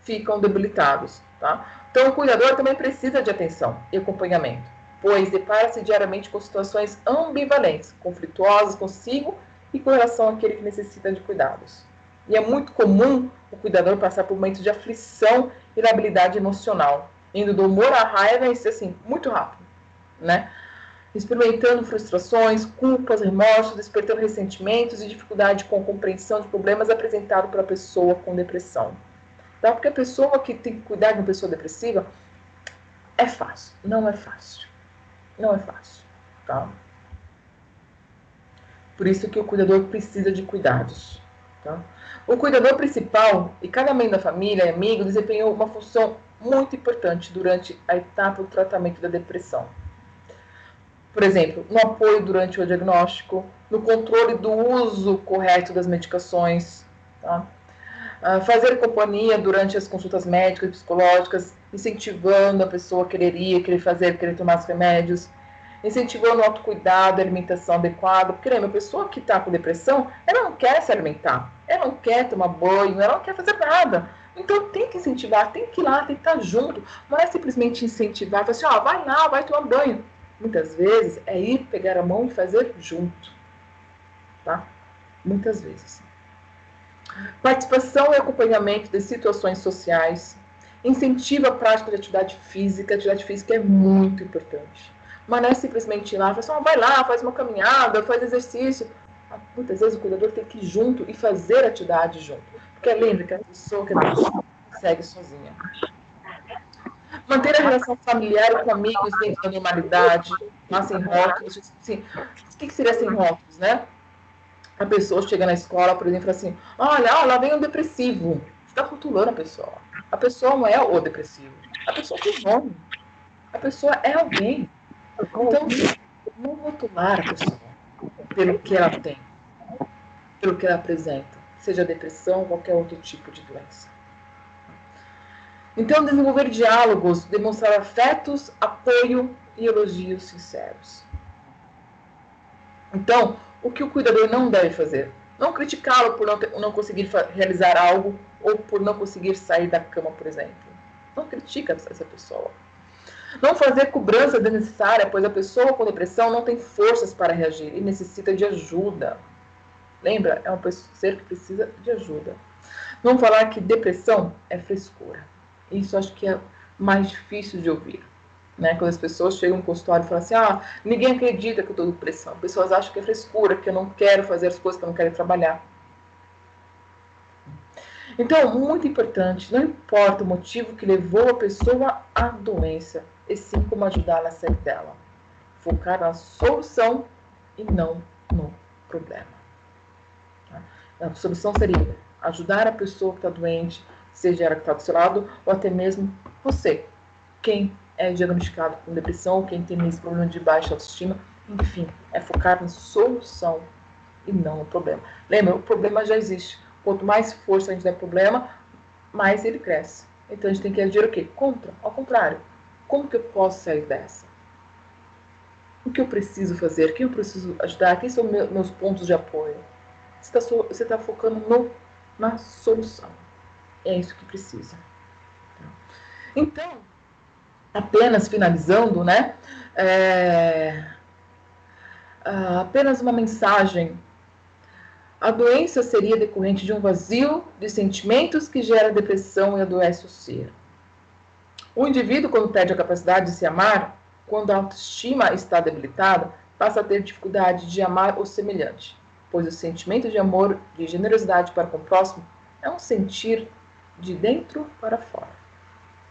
S2: ficam debilitados. Tá? Então, o cuidador também precisa de atenção e acompanhamento, pois depara-se diariamente com situações ambivalentes, conflituosas consigo e com relação àquele que necessita de cuidados. E é muito comum o cuidador passar por momentos de aflição e labilidade emocional, indo do humor à raiva e assim, muito rápido, né? Experimentando frustrações, culpas, remorsos, despertando ressentimentos e dificuldade com a compreensão de problemas apresentados pela pessoa com depressão. Tá? Porque a pessoa que tem que cuidar de uma pessoa depressiva é fácil. Não é fácil. Não é fácil. Tá? Por isso que o cuidador precisa de cuidados. Tá? O cuidador principal e cada membro da família e amigo desempenhou uma função muito importante durante a etapa do tratamento da depressão. Por exemplo, no apoio durante o diagnóstico, no controle do uso correto das medicações, tá? Fazer companhia durante as consultas médicas e psicológicas, incentivando a pessoa a querer tomar os remédios, incentivando o autocuidado, a alimentação adequada, porque lembra, a pessoa que está com depressão, ela não quer se alimentar, ela não quer tomar banho, ela não quer fazer nada. Então tem que incentivar, tem que ir lá, tem que estar junto, não é simplesmente incentivar, falar assim, vai lá, vai tomar banho. Muitas vezes é ir pegar a mão e fazer junto, tá? Muitas vezes. Participação e acompanhamento de situações sociais. Incentiva a prática de atividade física. A atividade física é muito importante. Mas não é simplesmente ir lá, fala assim, vai lá, faz uma caminhada, faz exercício. Muitas vezes o cuidador tem que ir junto e fazer atividade junto. Porque lembra que a pessoa que não consegue sozinha. Manter a relação familiar e com amigos dentro da normalidade, sem rótulos. Assim, o que seria sem rótulos, né? A pessoa chega na escola, por exemplo, assim, olha, lá vem um depressivo. Você está rotulando a pessoa. A pessoa não é o depressivo. A pessoa tem nome. A pessoa é alguém. Então, não rotular a pessoa pelo que ela tem, pelo que ela apresenta, seja depressão ou qualquer outro tipo de doença. Então, desenvolver diálogos, demonstrar afetos, apoio e elogios sinceros. Então, o que o cuidador não deve fazer? Não criticá-lo por não conseguir realizar algo ou por não conseguir sair da cama, por exemplo. Não critica essa pessoa. Não fazer cobrança desnecessária, pois a pessoa com depressão não tem forças para reagir e necessita de ajuda. Lembra? É um ser que precisa de ajuda. Não falar que depressão é frescura. Isso acho que é mais difícil de ouvir. Né? Quando as pessoas chegam no consultório e falam assim, ninguém acredita que eu estou com depressão. As pessoas acham que é frescura, que eu não quero fazer as coisas, que eu não quero trabalhar. Então, muito importante, não importa o motivo que levou a pessoa à doença, e sim como ajudá-la a sair dela. Focar na solução e não no problema. A solução seria ajudar a pessoa que está doente, seja ela que está do seu lado, ou até mesmo você, quem é diagnosticado com depressão, quem tem esse problema de baixa autoestima, enfim, é focar na solução e não no problema. Lembra, o problema já existe. Quanto mais força a gente der problema, mais ele cresce. Então a gente tem que agir o quê? Contra, ao contrário. Como que eu posso sair dessa? O que eu preciso fazer? Quem eu preciso ajudar? Quem são meus pontos de apoio? Você está focando na solução. É isso que precisa. Então, apenas finalizando, né? Apenas uma mensagem. A doença seria decorrente de um vazio de sentimentos que gera depressão e adoece o ser. O indivíduo, quando perde a capacidade de se amar, quando a autoestima está debilitada, passa a ter dificuldade de amar o semelhante, pois o sentimento de amor, de generosidade para com o próximo, é um sentir de dentro para fora.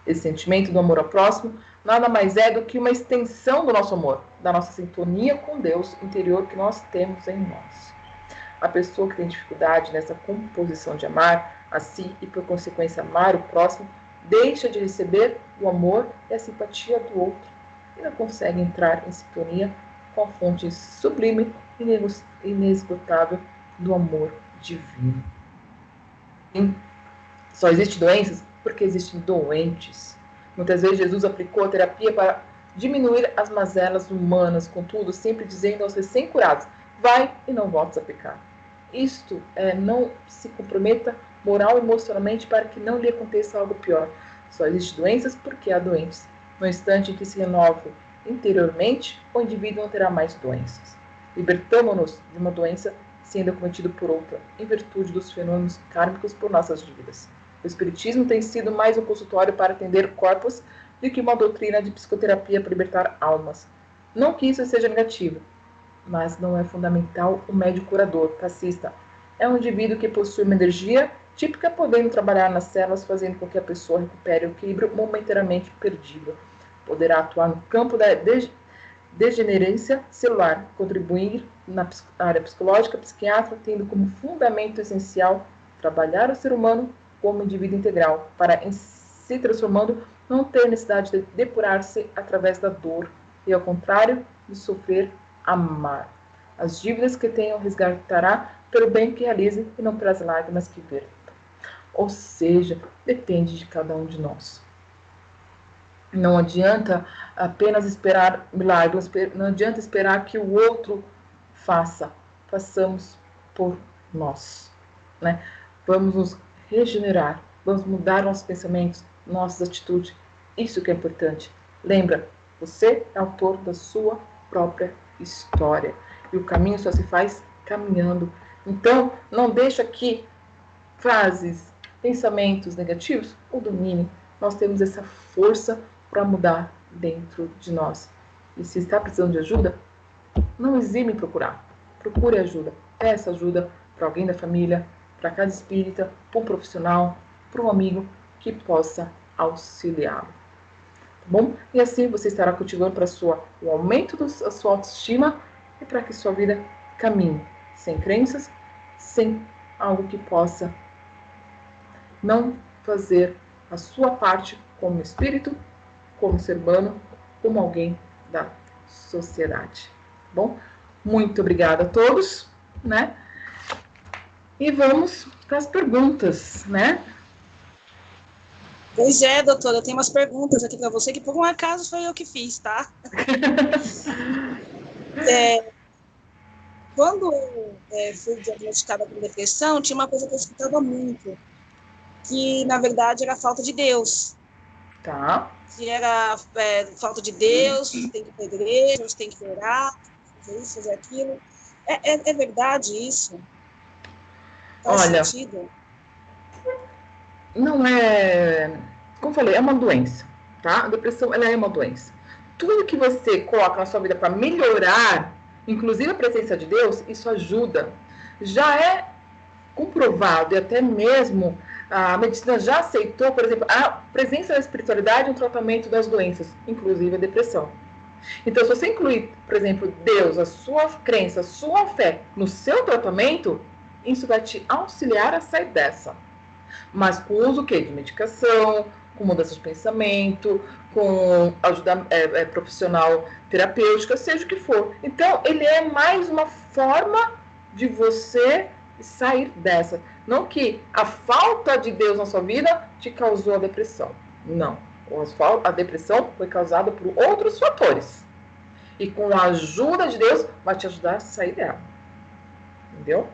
S2: Esse sentimento do amor ao próximo nada mais é do que uma extensão do nosso amor, da nossa sintonia com Deus interior que nós temos em nós. A pessoa que tem dificuldade nessa composição de amar a si e, por consequência, amar o próximo, deixa de receber o amor e a simpatia do outro e não consegue entrar em sintonia com a fonte sublime e inesgotável do amor divino. Sim, só existem doenças porque existem doentes. Muitas vezes Jesus aplicou a terapia para diminuir as mazelas humanas, contudo, sempre dizendo aos recém-curados: vai e não voltes a pecar. Isto não se comprometa moral e emocionalmente para que não lhe aconteça algo pior. Só existem doenças porque há doentes. No instante em que se renova interiormente, o indivíduo não terá mais doenças. Libertamo-nos de uma doença sendo cometido por outra, em virtude dos fenômenos kármicos por nossas dívidas. O Espiritismo tem sido mais um consultório para atender corpos do que uma doutrina de psicoterapia para libertar almas. Não que isso seja negativo, mas não é fundamental o médico curador, passista. É um indivíduo que possui uma energia típica, podendo trabalhar nas células, fazendo com que a pessoa recupere o equilíbrio momentaneamente perdido. Poderá atuar no campo da degenerência celular, contribuir na área psicológica, psiquiatra, tendo como fundamento essencial trabalhar o ser humano como indivíduo integral, para, em se transformando, não ter necessidade de depurar-se através da dor, e, ao contrário, de sofrer, amar. As dívidas que tenham resgatará pelo bem que realize e não pelas lágrimas que verta. Ou seja, depende de cada um de nós. Não adianta apenas esperar milagres, não adianta esperar que o outro faça. Façamos por nós, né? Vamos nos regenerar, vamos mudar nossos pensamentos, nossas atitudes. Isso que é importante. Lembra, você é autor da sua própria história. E o caminho só se faz caminhando. Então, não deixa que frases, pensamentos negativos o dominem. Nós temos essa força para mudar dentro de nós. E se está precisando de ajuda, não hesite em procurar. Procure ajuda. Peça ajuda para alguém da família, para casa espírita, para um profissional, para um amigo que possa auxiliá-lo. Tá bom? E assim você estará cultivando para o aumento da sua autoestima e para que sua vida caminhe sem crenças, sem algo que possa não fazer a sua parte como espírito, como ser humano, como alguém da sociedade. Tá bom? Muito obrigada a todos, né? E vamos para as perguntas, né?
S1: Pois é, doutora, eu tenho umas perguntas aqui para você que por um acaso foi eu que fiz, tá? Quando eu fui diagnosticada com depressão, tinha uma coisa que eu escutava muito, que na verdade era a falta de Deus.
S2: Tá.
S1: Que era falta de Deus, tem que ir para a igreja, tem que orar, fazer isso, fazer aquilo. É verdade isso? Faz sentido?
S2: Não é... Como falei, é uma doença, tá? A depressão, ela é uma doença. Tudo que você coloca na sua vida para melhorar, inclusive a presença de Deus, isso ajuda. Já é comprovado e até mesmo a medicina já aceitou, por exemplo, a presença da espiritualidade no tratamento das doenças, inclusive a depressão. Então, se você incluir, por exemplo, Deus, a sua crença, a sua fé no seu tratamento, isso vai te auxiliar a sair dessa. Mas com o uso de medicação, com mudança de pensamento, com ajuda profissional terapêutica, seja o que for. Então, ele é mais uma forma de você sair dessa. Não que a falta de Deus na sua vida te causou a depressão. Não. A depressão foi causada por outros fatores. E com a ajuda de Deus, vai te ajudar a sair dela. Entendeu?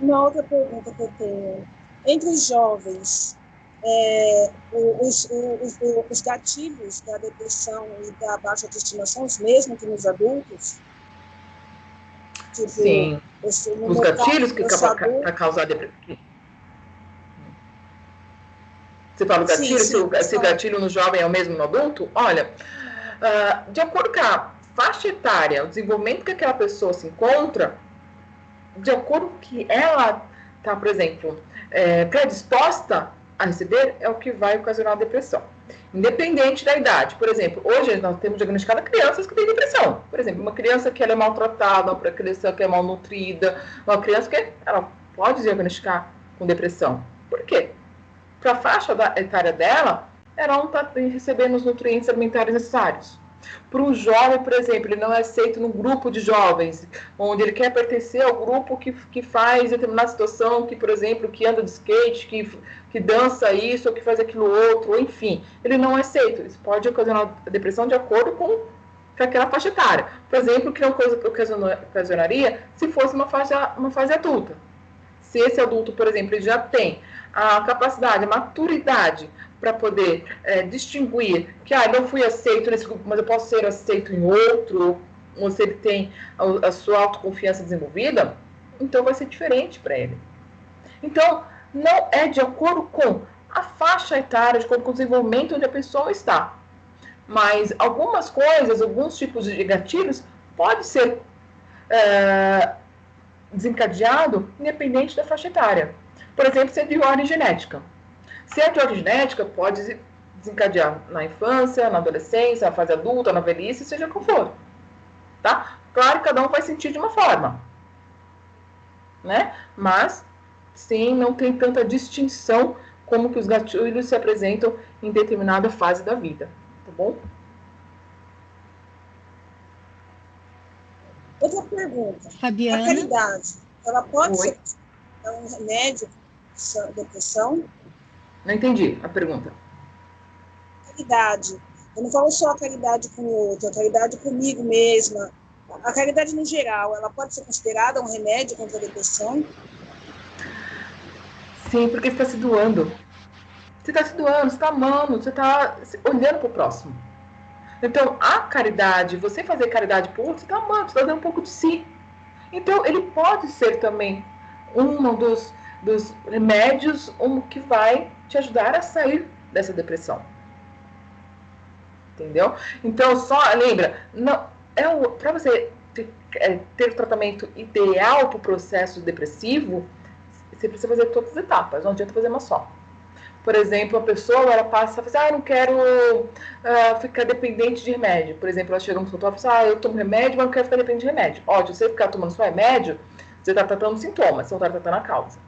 S1: Uma outra pergunta que eu tenho. Entre os jovens, os gatilhos da depressão e da baixa autoestima são os mesmos que nos adultos? Tipo,
S2: Sim. Os gatilhos que para causar depressão. Você fala o gatilho? Se o gatilho no jovem é o mesmo no adulto? Olha, de acordo com a faixa etária, o desenvolvimento que aquela pessoa se encontra, de acordo com que ela está, por exemplo, predisposta a receber, é o que vai ocasionar a depressão. Independente da idade. Por exemplo, hoje nós temos diagnosticado crianças que têm depressão. Por exemplo, uma criança que ela é maltratada, uma criança que é malnutrida, uma criança que ela pode diagnosticar com depressão. Por quê? Para a faixa etária dela, ela não está recebendo os nutrientes alimentares necessários. Para um jovem, por exemplo, ele não é aceito num grupo de jovens, onde ele quer pertencer ao grupo que faz determinada situação, que, por exemplo, que anda de skate, que dança isso, ou que faz aquilo outro, enfim, ele não é aceito. Isso pode ocasionar depressão de acordo com aquela faixa etária. Por exemplo, que é uma coisa que ocasionaria se fosse uma fase adulta. Se esse adulto, por exemplo, ele já tem a capacidade, a maturidade para poder distinguir que não fui aceito nesse grupo, mas eu posso ser aceito em outro, ou se ele tem a sua autoconfiança desenvolvida, então vai ser diferente para ele. Então, não é de acordo com a faixa etária, de acordo com o desenvolvimento onde a pessoa está. Mas algumas coisas, alguns tipos de gatilhos, pode ser desencadeado independente da faixa etária. Por exemplo, se é de ordem genética. Se é de ordem genética, pode desencadear na infância, na adolescência, na fase adulta, na velhice, seja qual for. Tá? Claro que cada um vai sentir de uma forma. Né? Mas, sim, não tem tanta distinção como que os gatilhos se apresentam em determinada fase da vida. Tá bom?
S1: Outra pergunta.
S3: Fabiana?
S1: A caridade, ela pode ser um remédio para depressão?
S2: Não entendi a pergunta.
S1: Caridade. Eu não falo só a caridade com o outro, a caridade comigo mesma. A caridade no geral, ela pode ser considerada um remédio contra a depressão?
S2: Sim, porque você está se doando. Você está se doando, você está amando, você está olhando para o próximo. Então, a caridade, você fazer caridade por outro, você está amando, você está dando um pouco de si. Então, ele pode ser também um dos remédios que vai te ajudar a sair dessa depressão. Entendeu? Então, só lembra, para você ter o tratamento ideal para o processo depressivo, você precisa fazer todas as etapas, não adianta fazer uma só. Por exemplo, a pessoa ela passa a falar, não quero ficar dependente de remédio. Por exemplo, ela chega no consultório e fala, eu tomo remédio, mas não quero ficar dependente de remédio. Se você ficar tomando só remédio, você está tratando sintomas, você não está tratando a causa.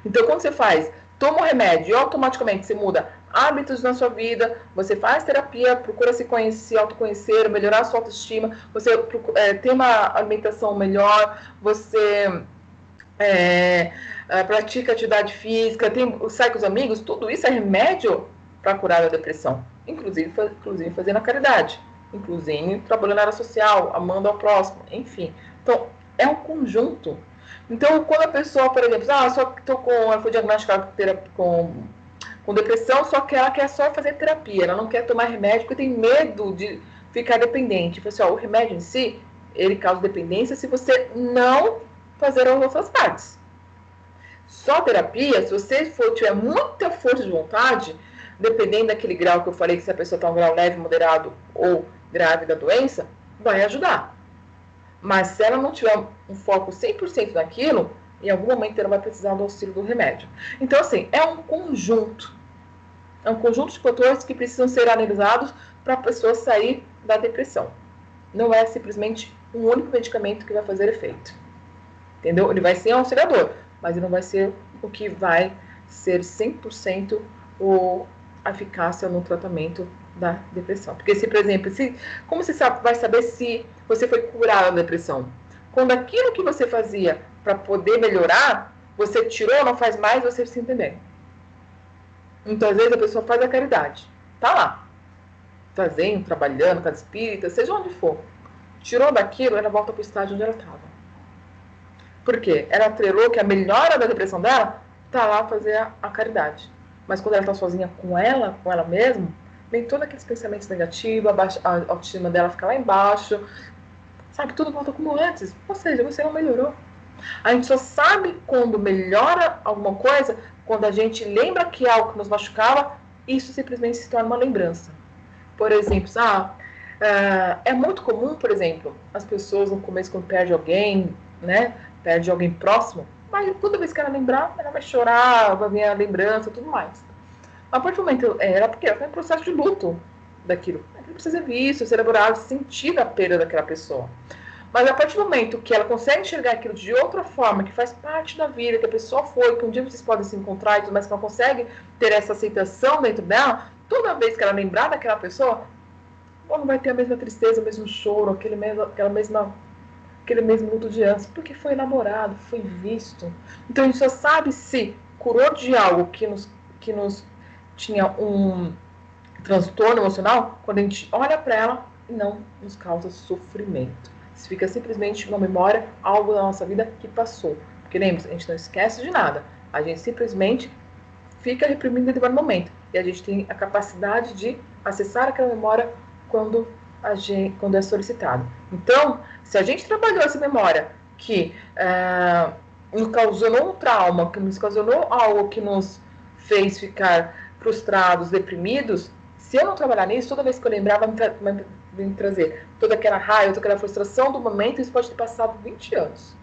S2: Então, quando você toma o remédio e automaticamente você muda hábitos na sua vida, você faz terapia, procura se conhecer, autoconhecer, melhorar a sua autoestima, você tem uma alimentação melhor, você pratica atividade física, sai com os amigos, tudo isso é remédio para curar a depressão. Inclusive fazendo a caridade, inclusive trabalhando na área social, amando ao próximo, enfim. Então, é um conjunto. Então, quando a pessoa, por exemplo, ela foi diagnosticada com depressão, só que ela quer só fazer terapia, ela não quer tomar remédio porque tem medo de ficar dependente. O remédio em si, ele causa dependência se você não fazer as outras partes. Só terapia, se você tiver muita força de vontade, dependendo daquele grau que eu falei, que se a pessoa está em um grau leve, moderado ou grave da doença, vai ajudar. Mas se ela não tiver um foco 100% naquilo, em algum momento ela vai precisar do auxílio do remédio. Então, assim, é um conjunto. É um conjunto de fatores que precisam ser analisados para a pessoa sair da depressão. Não é simplesmente um único medicamento que vai fazer efeito. Entendeu? Ele vai ser um auxiliador, mas ele não vai ser o que vai ser 100% a eficácia no tratamento da depressão. Porque se, por exemplo, como você vai saber se você foi curado da depressão? Quando aquilo que você fazia para poder melhorar, você tirou, não faz mais, você se entender. Então, às vezes, a pessoa faz a caridade. Tá lá. Fazendo, trabalhando, casa espírita, seja onde for. Tirou daquilo, ela volta para o estágio onde ela estava. Por quê? Ela atrelou que a melhora da depressão dela tá lá fazer a caridade. Mas quando ela está sozinha com ela mesma, vem todos aqueles pensamentos negativos, a autoestima dela fica lá embaixo, sabe? Tudo volta como antes. Ou seja, você não melhorou. A gente só sabe quando melhora alguma coisa, quando a gente lembra que é algo que nos machucava, isso simplesmente se torna uma lembrança. Por exemplo, é muito comum, por exemplo, as pessoas no começo, quando perde alguém, né? Perde alguém próximo, mas toda vez que ela lembrar, ela vai chorar, vai vir a lembrança e tudo mais. A partir do momento, era porque ela está em processo de luto daquilo. Ela precisa ver isso, ser elaborado, sentir a perda daquela pessoa. Mas a partir do momento que ela consegue enxergar aquilo de outra forma, que faz parte da vida, que a pessoa foi, que um dia vocês podem se encontrar e tudo mais, que ela consegue ter essa aceitação dentro dela, toda vez que ela lembrar daquela pessoa, não vai ter a mesma tristeza, o mesmo choro, aquele mesmo luto de antes, porque foi elaborado, foi visto. Então a gente só sabe se curou de algo que nos tinha um transtorno emocional quando a gente olha para ela e não nos causa sofrimento. Isso fica simplesmente uma memória, algo da nossa vida que passou. Porque lembre-se, a gente não esquece de nada. A gente simplesmente fica reprimindo em determinado momento. E a gente tem a capacidade de acessar aquela memória quando é solicitado. Então, se a gente trabalhou essa memória que nos causou um trauma, que nos causou algo que nos fez ficar frustrados, deprimidos, se eu não trabalhar nisso, toda vez que eu lembrar, vai me trazer toda aquela raiva, toda aquela frustração do momento, isso pode ter passado 20 anos.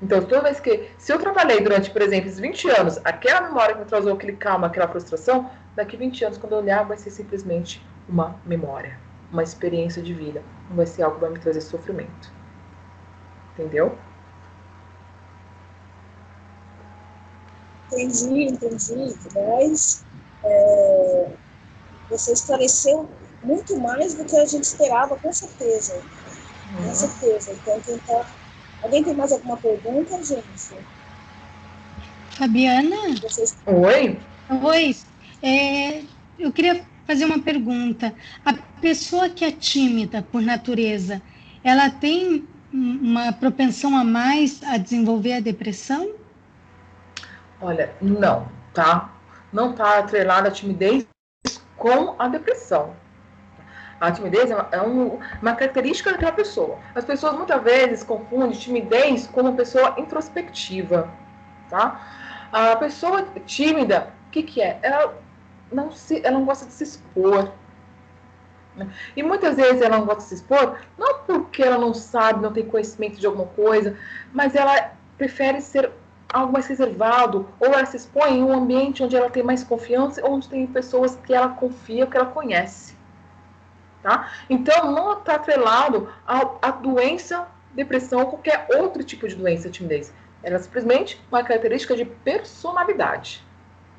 S2: Então, toda vez que, se eu trabalhei durante, por exemplo, esses 20 anos, aquela memória que me causou aquele calma, aquela frustração, daqui 20 anos, quando eu olhar, vai ser simplesmente uma memória, uma experiência de vida. Não vai ser algo que vai me trazer sofrimento. Entendeu?
S1: Entendi, mas você esclareceu muito mais do que a gente esperava, com certeza. Com certeza. Então, alguém tem mais alguma pergunta, gente?
S3: Fabiana?
S2: Oi?
S3: Oi. Eu queria fazer uma pergunta. A pessoa que é tímida por natureza, ela tem uma propensão a mais a desenvolver a depressão?
S2: Olha, não, tá? Não tá atrelada a timidez com a depressão. A timidez é uma característica daquela pessoa. As pessoas muitas vezes confundem timidez com uma pessoa introspectiva, tá? A pessoa tímida, o que é? Ela não gosta de se expor. E muitas vezes ela não gosta de se expor, não porque ela não sabe, não tem conhecimento de alguma coisa, mas ela prefere ser algo mais reservado, ou ela se expõe em um ambiente onde ela tem mais confiança, onde tem pessoas que ela confia, que ela conhece. Tá? Então, não está atrelado à doença, depressão ou qualquer outro tipo de doença, timidez. Ela é simplesmente uma característica de personalidade.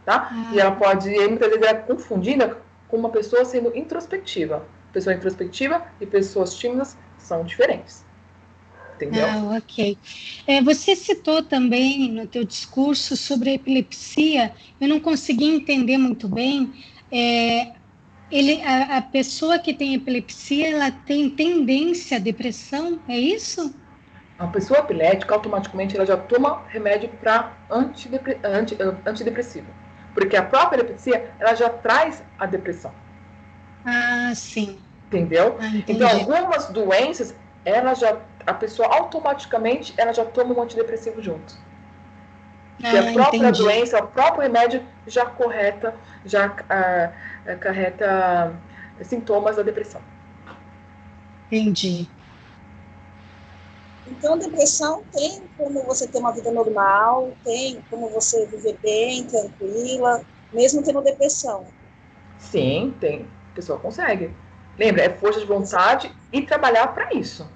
S2: Tá? E ela pode, muitas vezes, é confundida com uma pessoa sendo introspectiva. Pessoa introspectiva e pessoas tímidas são diferentes. Entendeu?
S3: Ok. Você citou também no teu discurso sobre a epilepsia. Eu não consegui entender muito bem. A pessoa que tem epilepsia, ela tem tendência à depressão, é isso?
S2: A pessoa epilética, automaticamente, ela já toma remédio para antidepressivo. Porque a própria epilepsia, ela já traz a depressão.
S3: Ah, sim.
S2: Entendeu? Então, algumas doenças, a pessoa automaticamente, ela já toma um antidepressivo junto. Porque a própria doença, o próprio remédio já acarreta sintomas da depressão.
S3: Entendi.
S1: Então, depressão tem como você ter uma vida normal, tem como você viver bem, tranquila, mesmo tendo depressão.
S2: Sim, tem. A pessoa consegue. Lembra, é força de vontade e trabalhar para isso.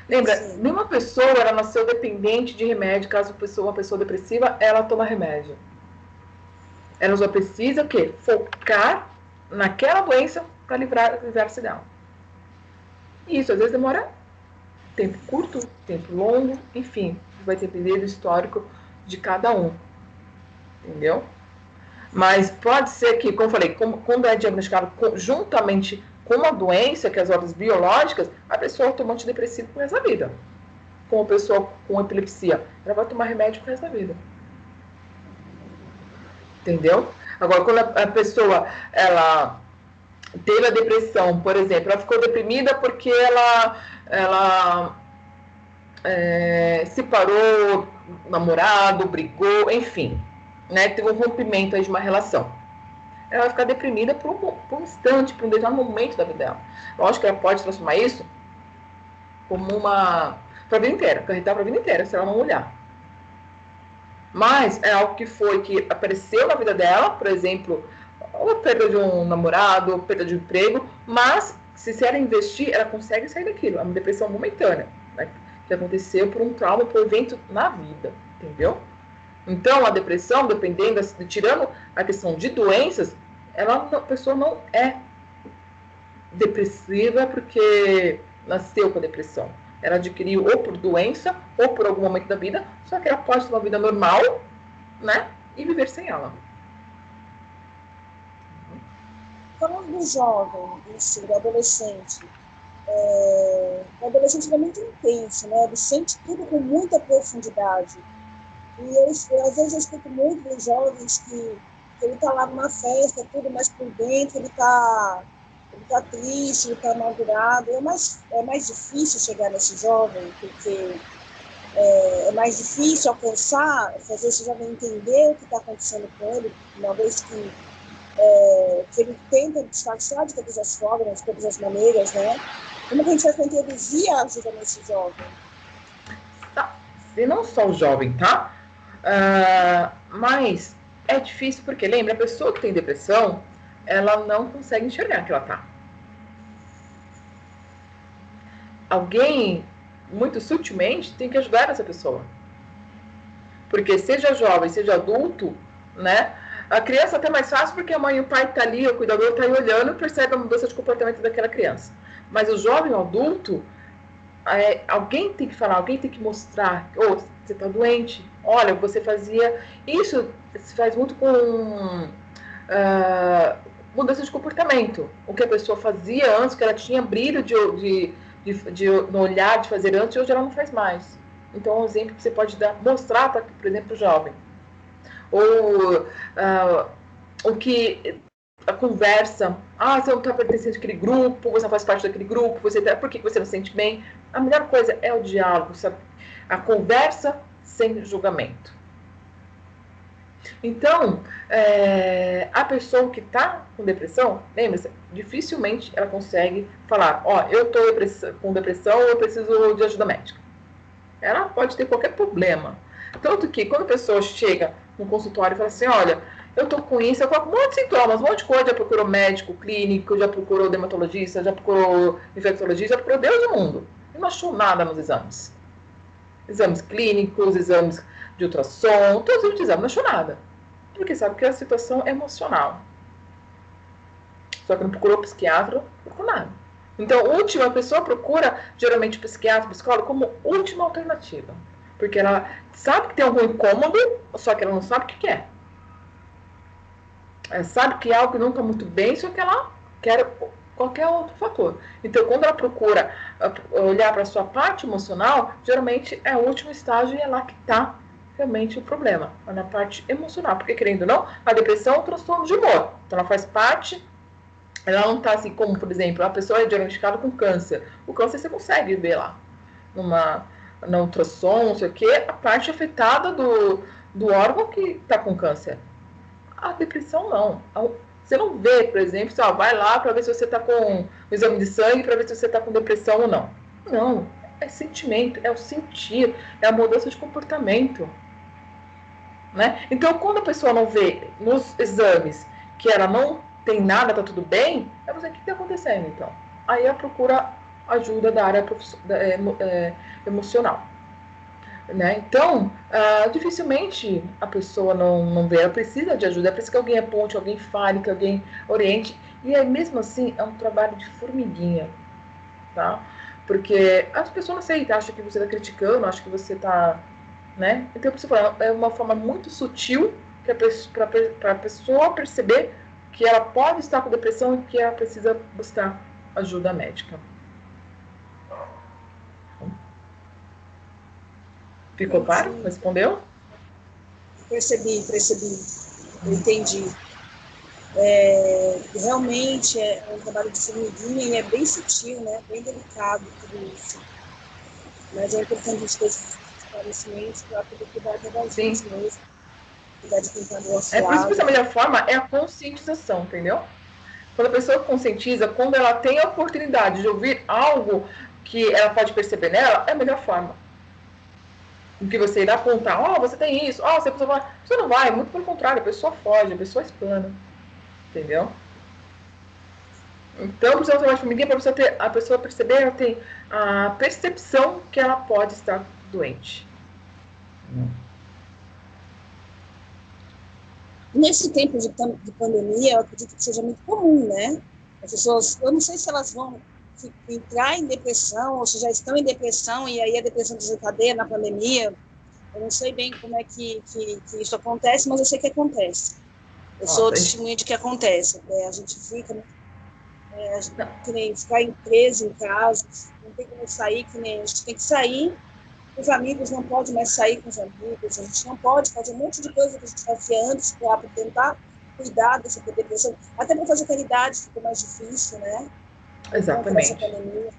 S2: Lembra, nenhuma pessoa ela nasceu dependente de remédio. Caso uma pessoa depressiva, ela toma remédio. Ela só precisa o quê? Focar naquela doença para livrar-se dela. E isso às vezes demora tempo curto, tempo longo, enfim, vai depender do histórico de cada um. Entendeu? Mas pode ser que, como eu falei, quando é diagnosticado juntamente com uma doença, que é as ordens biológicas, a pessoa toma antidepressivo pro resto da vida. Como a pessoa com epilepsia, ela vai tomar remédio pro resto da vida. entendeu? Agora, quando a pessoa, ela teve a depressão, por exemplo, ela ficou deprimida porque ela separou, namorado, brigou, enfim, né? Teve um rompimento aí de uma relação. Ela vai ficar deprimida por um instante, por um determinado momento da vida dela. Lógico que ela pode transformar isso como uma... para a vida inteira, acarretar para a vida inteira, se ela não olhar. Mas é algo que apareceu na vida dela, por exemplo, a perda de um namorado, perda de um emprego, mas se ela investir, ela consegue sair daquilo. É uma depressão momentânea, né? Que aconteceu por um trauma, por um evento na vida, entendeu? Então, a depressão, dependendo, tirando a questão de doenças, a pessoa não é depressiva porque nasceu com a depressão. Ela adquiriu ou por doença ou por algum momento da vida, só que ela pode ter uma vida normal, né? E viver sem ela.
S1: Falando do jovem, do adolescente, o adolescente é muito intenso, né? Ele sente tudo com muita profundidade. E às vezes eu escuto muito dos jovens que ele está lá numa festa, tudo, mas por dentro ele tá triste, ele está amargurado. É mais difícil chegar nesse jovem, porque é mais difícil alcançar, fazer esse jovem entender o que está acontecendo com ele, uma vez que ele tenta disfarçar de todas as formas, de todas as maneiras, né? Como que a gente vai introduzir a ajuda nesse jovem?
S2: E não só o jovem, tá? Mas é difícil porque, lembra, a pessoa que tem depressão, ela não consegue enxergar que ela tá. Alguém, muito sutilmente, tem que ajudar essa pessoa. Porque seja jovem, seja adulto, né? A criança até mais fácil porque a mãe e o pai tá ali, o cuidador tá aí olhando e percebe a mudança de comportamento daquela criança. Mas o jovem, o adulto, alguém tem que falar, alguém tem que mostrar, você tá doente, olha, você fazia... Isso se faz muito com mudança de comportamento. O que a pessoa fazia antes, que ela tinha brilho no olhar de fazer antes, hoje ela não faz mais. Então, um exemplo que você pode mostrar, por exemplo, o jovem. Ou o que a conversa, você não está pertencendo àquele grupo, você não faz parte daquele grupo, por que você não se sente bem? A melhor coisa é o diálogo, sabe? A conversa sem julgamento. Então, a pessoa que está com depressão, lembra-se, dificilmente ela consegue falar, eu estou com depressão, eu preciso de ajuda médica. Ela pode ter qualquer problema. Tanto que quando a pessoa chega no consultório e fala assim, olha, eu tô com isso, eu coloco um monte de sintomas, um monte de coisa, já procurou médico, clínico, já procurou dermatologista, já procurou infectologista, já procurou Deus do mundo. E não achou nada nos exames. Exames clínicos, exames de ultrassom, todos os exames, não achou nada. Porque sabe que a situação é emocional. Só que não procurou psiquiatra, não procurou nada. Então, a pessoa procura, geralmente, psiquiatra, psicólogo, como última alternativa. Porque ela sabe que tem algum incômodo, só que ela não sabe o que é. Ela sabe que algo não está muito bem, só que ela quer qualquer outro fator. Então, quando ela procura olhar para a sua parte emocional, geralmente é o último estágio e é lá que está realmente o problema. É na parte emocional. Porque, querendo ou não, a depressão é um transtorno de humor. Então, ela faz parte... Ela não está assim como, por exemplo, a pessoa é diagnosticada com câncer. O câncer você consegue ver lá, na ultrassom, não sei o quê, a parte afetada do órgão que está com câncer. A depressão não. Você não vê, por exemplo, vai lá para ver se você está com o exame de sangue, para ver se você está com depressão ou não. Não, é sentimento, é o sentir, é a mudança de comportamento. Né? Então, quando a pessoa não vê nos exames que ela não tem nada, está tudo bem, o que está acontecendo, então? Aí ela procura ajuda da área emocional. Né? Então, dificilmente a pessoa não vê, ela precisa de ajuda, é preciso que alguém aponte, alguém fale, que alguém oriente, e aí, mesmo assim, é um trabalho de formiguinha, tá? Porque as pessoas não aceitam, acham que você está criticando, acham que você está... Né? Então, é uma forma muito sutil para a pessoa perceber que ela pode estar com depressão e que ela precisa buscar ajuda médica. Ficou claro? Respondeu?
S1: Percebi. Eu entendi. Realmente é um trabalho de formiguinha e é bem sutil, né? Bem delicado tudo isso. Mas é importante a gente ter esses esclarecimentos para poder cuidar até da gente mesmo, cuidar de quem está do nosso lado.
S2: Por isso que a melhor forma é a conscientização, entendeu? Quando a pessoa conscientiza, quando ela tem a oportunidade de ouvir algo que ela pode perceber nela, é a melhor forma. Do que você ir apontar, você tem isso, você vai. Você não vai, muito pelo contrário, a pessoa foge, a pessoa explana. Entendeu? Então, precisa tomar de formiguinha para a pessoa perceber, ela tem a percepção que ela pode estar doente.
S1: Nesse tempo de pandemia, eu acredito que seja muito comum, né? As pessoas, eu não sei se elas vão entrar em depressão ou se já estão em depressão e aí a depressão desencadeia na pandemia. Eu não sei bem como é que isso acontece, mas eu sei que acontece. Eu sou testemunha de que acontece. A gente fica, que nem ficar preso em casa, não tem como sair, que nem a gente tem que sair. Os amigos não podem mais sair com os amigos, a gente não pode fazer um monte de coisa que a gente fazia antes para tentar cuidar dessa depressão. Até para fazer caridade ficou mais difícil, né?
S2: Exatamente.
S1: Essa pandemia.